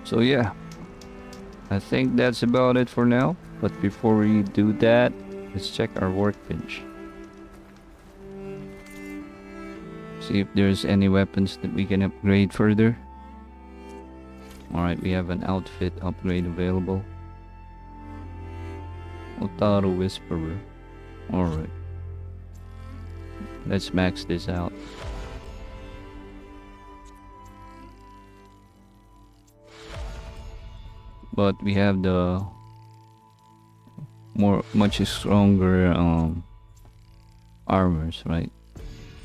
So yeah, I think that's about it for now. But before we do that, let's check our workbench. See if there's any weapons that we can upgrade further. Alright, we have an outfit upgrade available. Otaru Whisperer. Alright. Let's max this out. But we have the much stronger armors, right?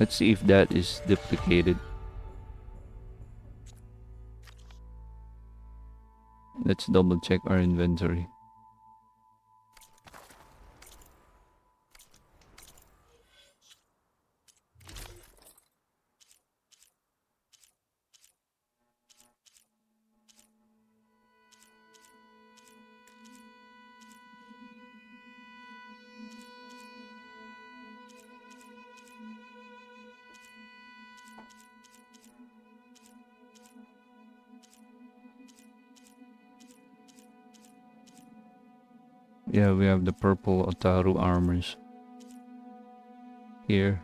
Let's see if that is duplicated. Let's double check our inventory. Yeah, we have the purple Otaru armors here.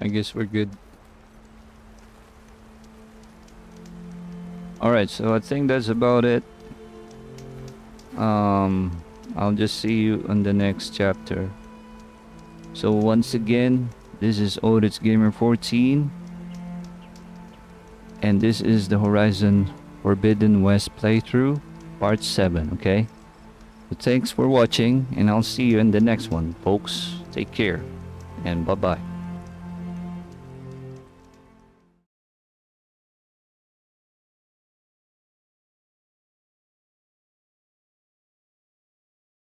I guess we're good. Alright, so I think that's about it. I'll just see you on the next chapter. So once again, this is Otis Gamer 14. And this is the Horizon Forbidden West playthrough, part 7, okay? So thanks for watching, and I'll see you in the next one, folks. Take care, and bye-bye.